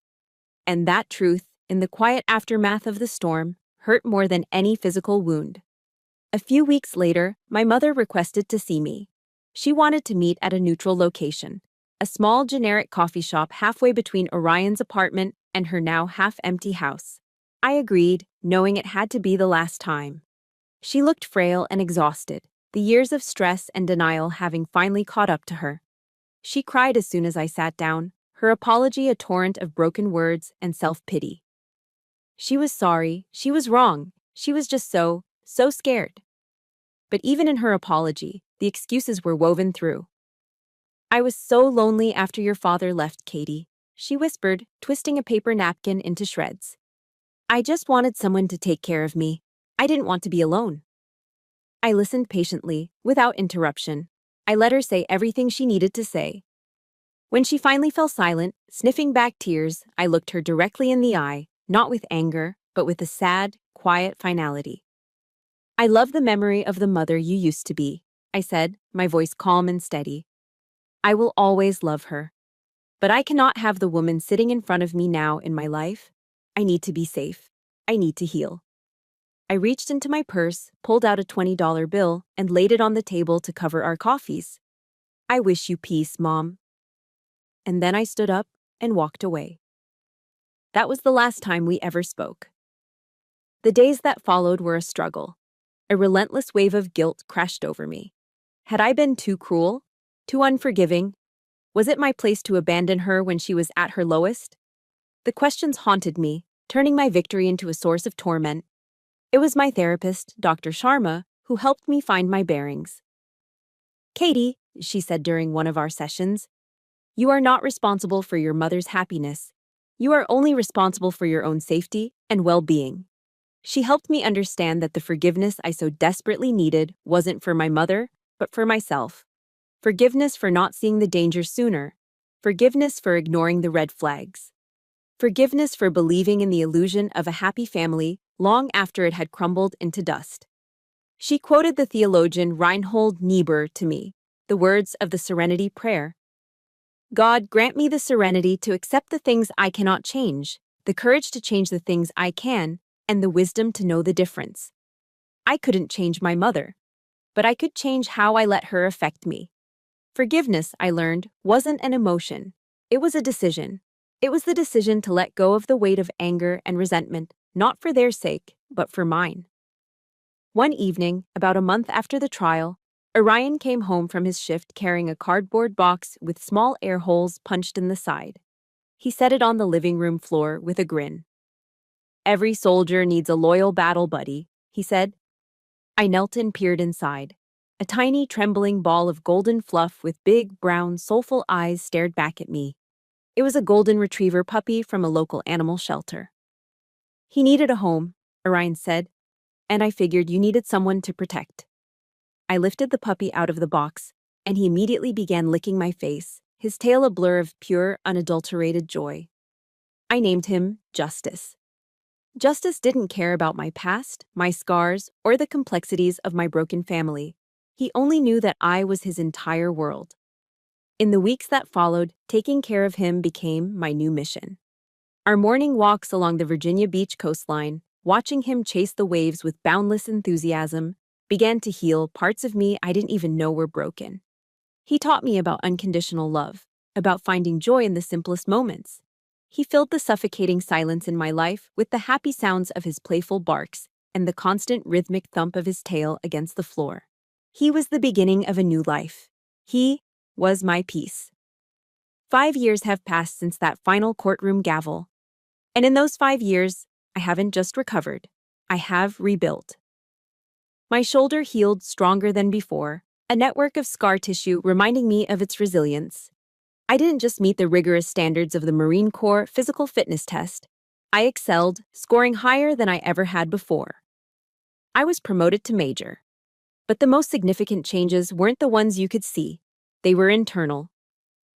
And that truth, in the quiet aftermath of the storm, hurt more than any physical wound. A few weeks later, my mother requested to see me. She wanted to meet at a neutral location, a small generic coffee shop halfway between Orion's apartment and her now half-empty house. I agreed, knowing it had to be the last time. She looked frail and exhausted, the years of stress and denial having finally caught up to her. She cried as soon as I sat down, her apology a torrent of broken words and self-pity. She was sorry, she was wrong, she was just so scared. But even in her apology, the excuses were woven through. I was so lonely after your father left, Katie, she whispered, twisting a paper napkin into shreds. I just wanted someone to take care of me. I didn't want to be alone. I listened patiently, without interruption. I let her say everything she needed to say. When she finally fell silent, sniffing back tears, I looked her directly in the eye, not with anger, but with a sad, quiet finality. I love the memory of the mother you used to be, I said, my voice calm and steady. I will always love her. But I cannot have the woman sitting in front of me now in my life. I need to be safe. I need to heal. I reached into my purse, pulled out a $20 bill, and laid it on the table to cover our coffees. I wish you peace, Mom. And then I stood up and walked away. That was the last time we ever spoke. The days that followed were a struggle. A relentless wave of guilt crashed over me. Had I been too cruel? Too unforgiving? Was it my place to abandon her when she was at her lowest? The questions haunted me, turning my victory into a source of torment. It was my therapist, Dr. Sharma, who helped me find my bearings. Katie, she said during one of our sessions, you are not responsible for your mother's happiness. You are only responsible for your own safety and well-being. She helped me understand that the forgiveness I so desperately needed wasn't for my mother, but for myself. Forgiveness for not seeing the danger sooner. Forgiveness for ignoring the red flags. Forgiveness for believing in the illusion of a happy family long after it had crumbled into dust. She quoted the theologian Reinhold Niebuhr to me, the words of the Serenity Prayer. God, grant me the serenity to accept the things I cannot change, the courage to change the things I can, and the wisdom to know the difference. I couldn't change my mother, but I could change how I let her affect me. Forgiveness, I learned, wasn't an emotion. It was a decision. It was the decision to let go of the weight of anger and resentment, not for their sake, but for mine. One evening, about a month after the trial, Orion came home from his shift carrying a cardboard box with small air holes punched in the side. He set it on the living room floor with a grin. "Every soldier needs a loyal battle buddy," he said. I knelt and peered inside. A tiny, trembling ball of golden fluff with big, brown, soulful eyes stared back at me. It was a golden retriever puppy from a local animal shelter. "He needed a home," Orion said, "and I figured you needed someone to protect." I lifted the puppy out of the box, and he immediately began licking my face, his tail a blur of pure, unadulterated joy. I named him Justice. Justice didn't care about my past, my scars, or the complexities of my broken family. He only knew that I was his entire world. In the weeks that followed, taking care of him became my new mission. Our morning walks along the Virginia Beach coastline, watching him chase the waves with boundless enthusiasm, began to heal parts of me I didn't even know were broken. He taught me about unconditional love, about finding joy in the simplest moments. He filled the suffocating silence in my life with the happy sounds of his playful barks and the constant rhythmic thump of his tail against the floor. He was the beginning of a new life. He was my peace. 5 years have passed since that final courtroom gavel. And in those 5 years, I haven't just recovered. I have rebuilt. My shoulder healed stronger than before, a network of scar tissue reminding me of its resilience. I didn't just meet the rigorous standards of the Marine Corps physical fitness test. I excelled, scoring higher than I ever had before. I was promoted to major. But the most significant changes weren't the ones you could see. They were internal.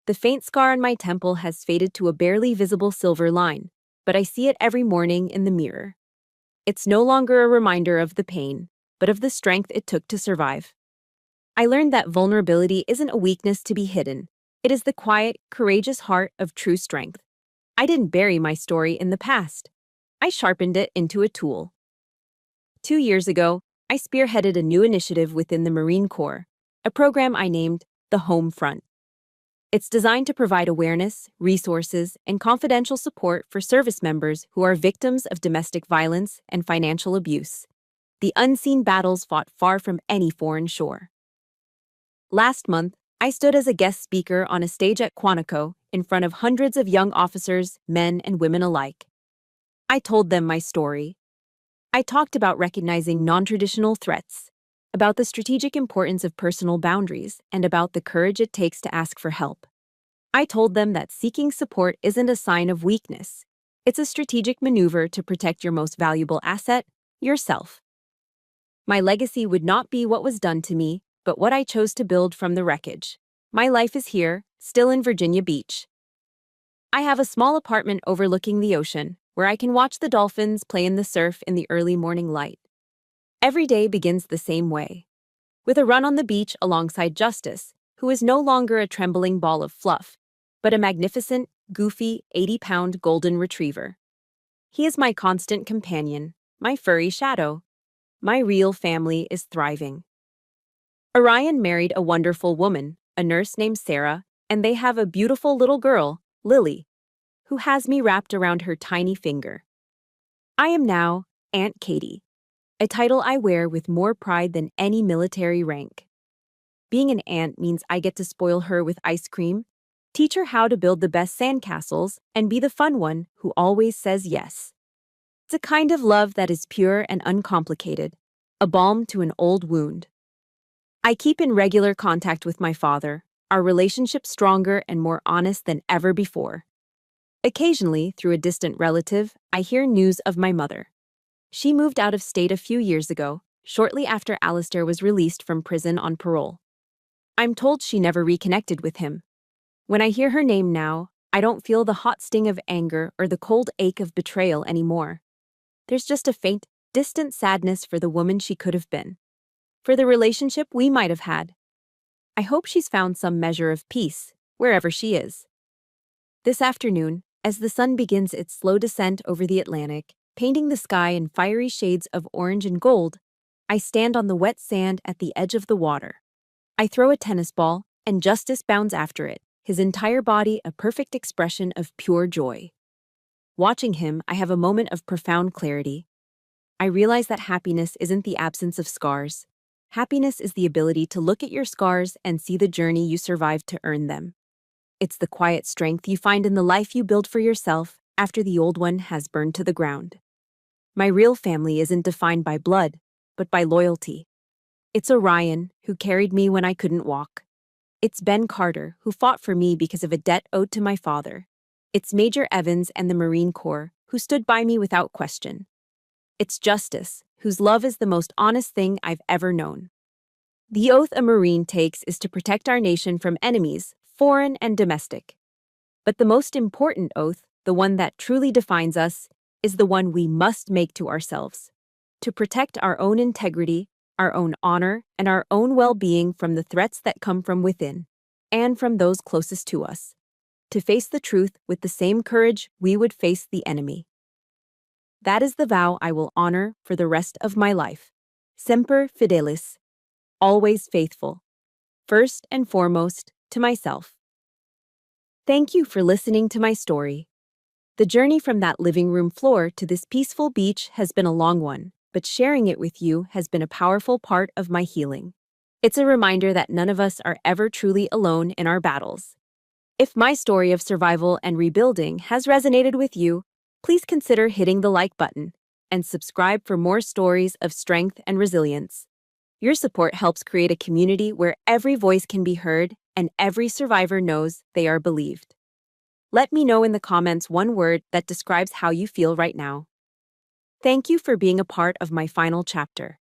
The faint scar on my temple has faded to a barely visible silver line, but I see it every morning in the mirror. It's no longer a reminder of the pain, but of the strength it took to survive. I learned that vulnerability isn't a weakness to be hidden. It is the quiet, courageous heart of true strength. I didn't bury my story in the past. I sharpened it into a tool. 2 years ago, I spearheaded a new initiative within the Marine Corps, a program I named the Home Front. It's designed to provide awareness, resources, and confidential support for service members who are victims of domestic violence and financial abuse. The unseen battles fought far from any foreign shore. Last month, I stood as a guest speaker on a stage at Quantico in front of hundreds of young officers, men and women alike. I told them my story. I talked about recognizing non-traditional threats, about the strategic importance of personal boundaries, and about the courage it takes to ask for help. I told them that seeking support isn't a sign of weakness. It's a strategic maneuver to protect your most valuable asset, yourself. My legacy would not be what was done to me, but what I chose to build from the wreckage. My life is here, still in Virginia Beach. I have a small apartment overlooking the ocean, where I can watch the dolphins play in the surf in the early morning light. Every day begins the same way, with a run on the beach alongside Justice, who is no longer a trembling ball of fluff, but a magnificent, goofy, 80-pound golden retriever. He is my constant companion, my furry shadow. My real family is thriving. Orion married a wonderful woman, a nurse named Sarah, and they have a beautiful little girl, Lily, who has me wrapped around her tiny finger. I am now Aunt Katie, a title I wear with more pride than any military rank. Being an aunt means I get to spoil her with ice cream, teach her how to build the best sandcastles, and be the fun one who always says yes. It's a kind of love that is pure and uncomplicated, a balm to an old wound. I keep in regular contact with my father, our relationship stronger and more honest than ever before. Occasionally, through a distant relative, I hear news of my mother. She moved out of state a few years ago, shortly after Alistair was released from prison on parole. I'm told she never reconnected with him. When I hear her name now, I don't feel the hot sting of anger or the cold ache of betrayal anymore. There's just a faint, distant sadness for the woman she could have been, for the relationship we might have had. I hope she's found some measure of peace, wherever she is. This afternoon, as the sun begins its slow descent over the Atlantic, painting the sky in fiery shades of orange and gold, I stand on the wet sand at the edge of the water. I throw a tennis ball, and Justice bounds after it, his entire body a perfect expression of pure joy. Watching him, I have a moment of profound clarity. I realize that happiness isn't the absence of scars. Happiness is the ability to look at your scars and see the journey you survived to earn them. It's the quiet strength you find in the life you build for yourself after the old one has burned to the ground. My real family isn't defined by blood, but by loyalty. It's Orion, who carried me when I couldn't walk. It's Ben Carter, who fought for me because of a debt owed to my father. It's Major Evans and the Marine Corps, who stood by me without question. It's Justice, whose love is the most honest thing I've ever known. The oath a Marine takes is to protect our nation from enemies, foreign and domestic. But the most important oath, the one that truly defines us, is the one we must make to ourselves. To protect our own integrity, our own honor, and our own well-being from the threats that come from within, and from those closest to us. To face the truth with the same courage we would face the enemy. That is the vow I will honor for the rest of my life. Semper Fidelis. Always faithful. First and foremost, to myself. Thank you for listening to my story. The journey from that living room floor to this peaceful beach has been a long one, but sharing it with you has been a powerful part of my healing. It's a reminder that none of us are ever truly alone in our battles. If my story of survival and rebuilding has resonated with you, please consider hitting the like button and subscribe for more stories of strength and resilience. Your support helps create a community where every voice can be heard and every survivor knows they are believed. Let me know in the comments one word that describes how you feel right now. Thank you for being a part of my final chapter.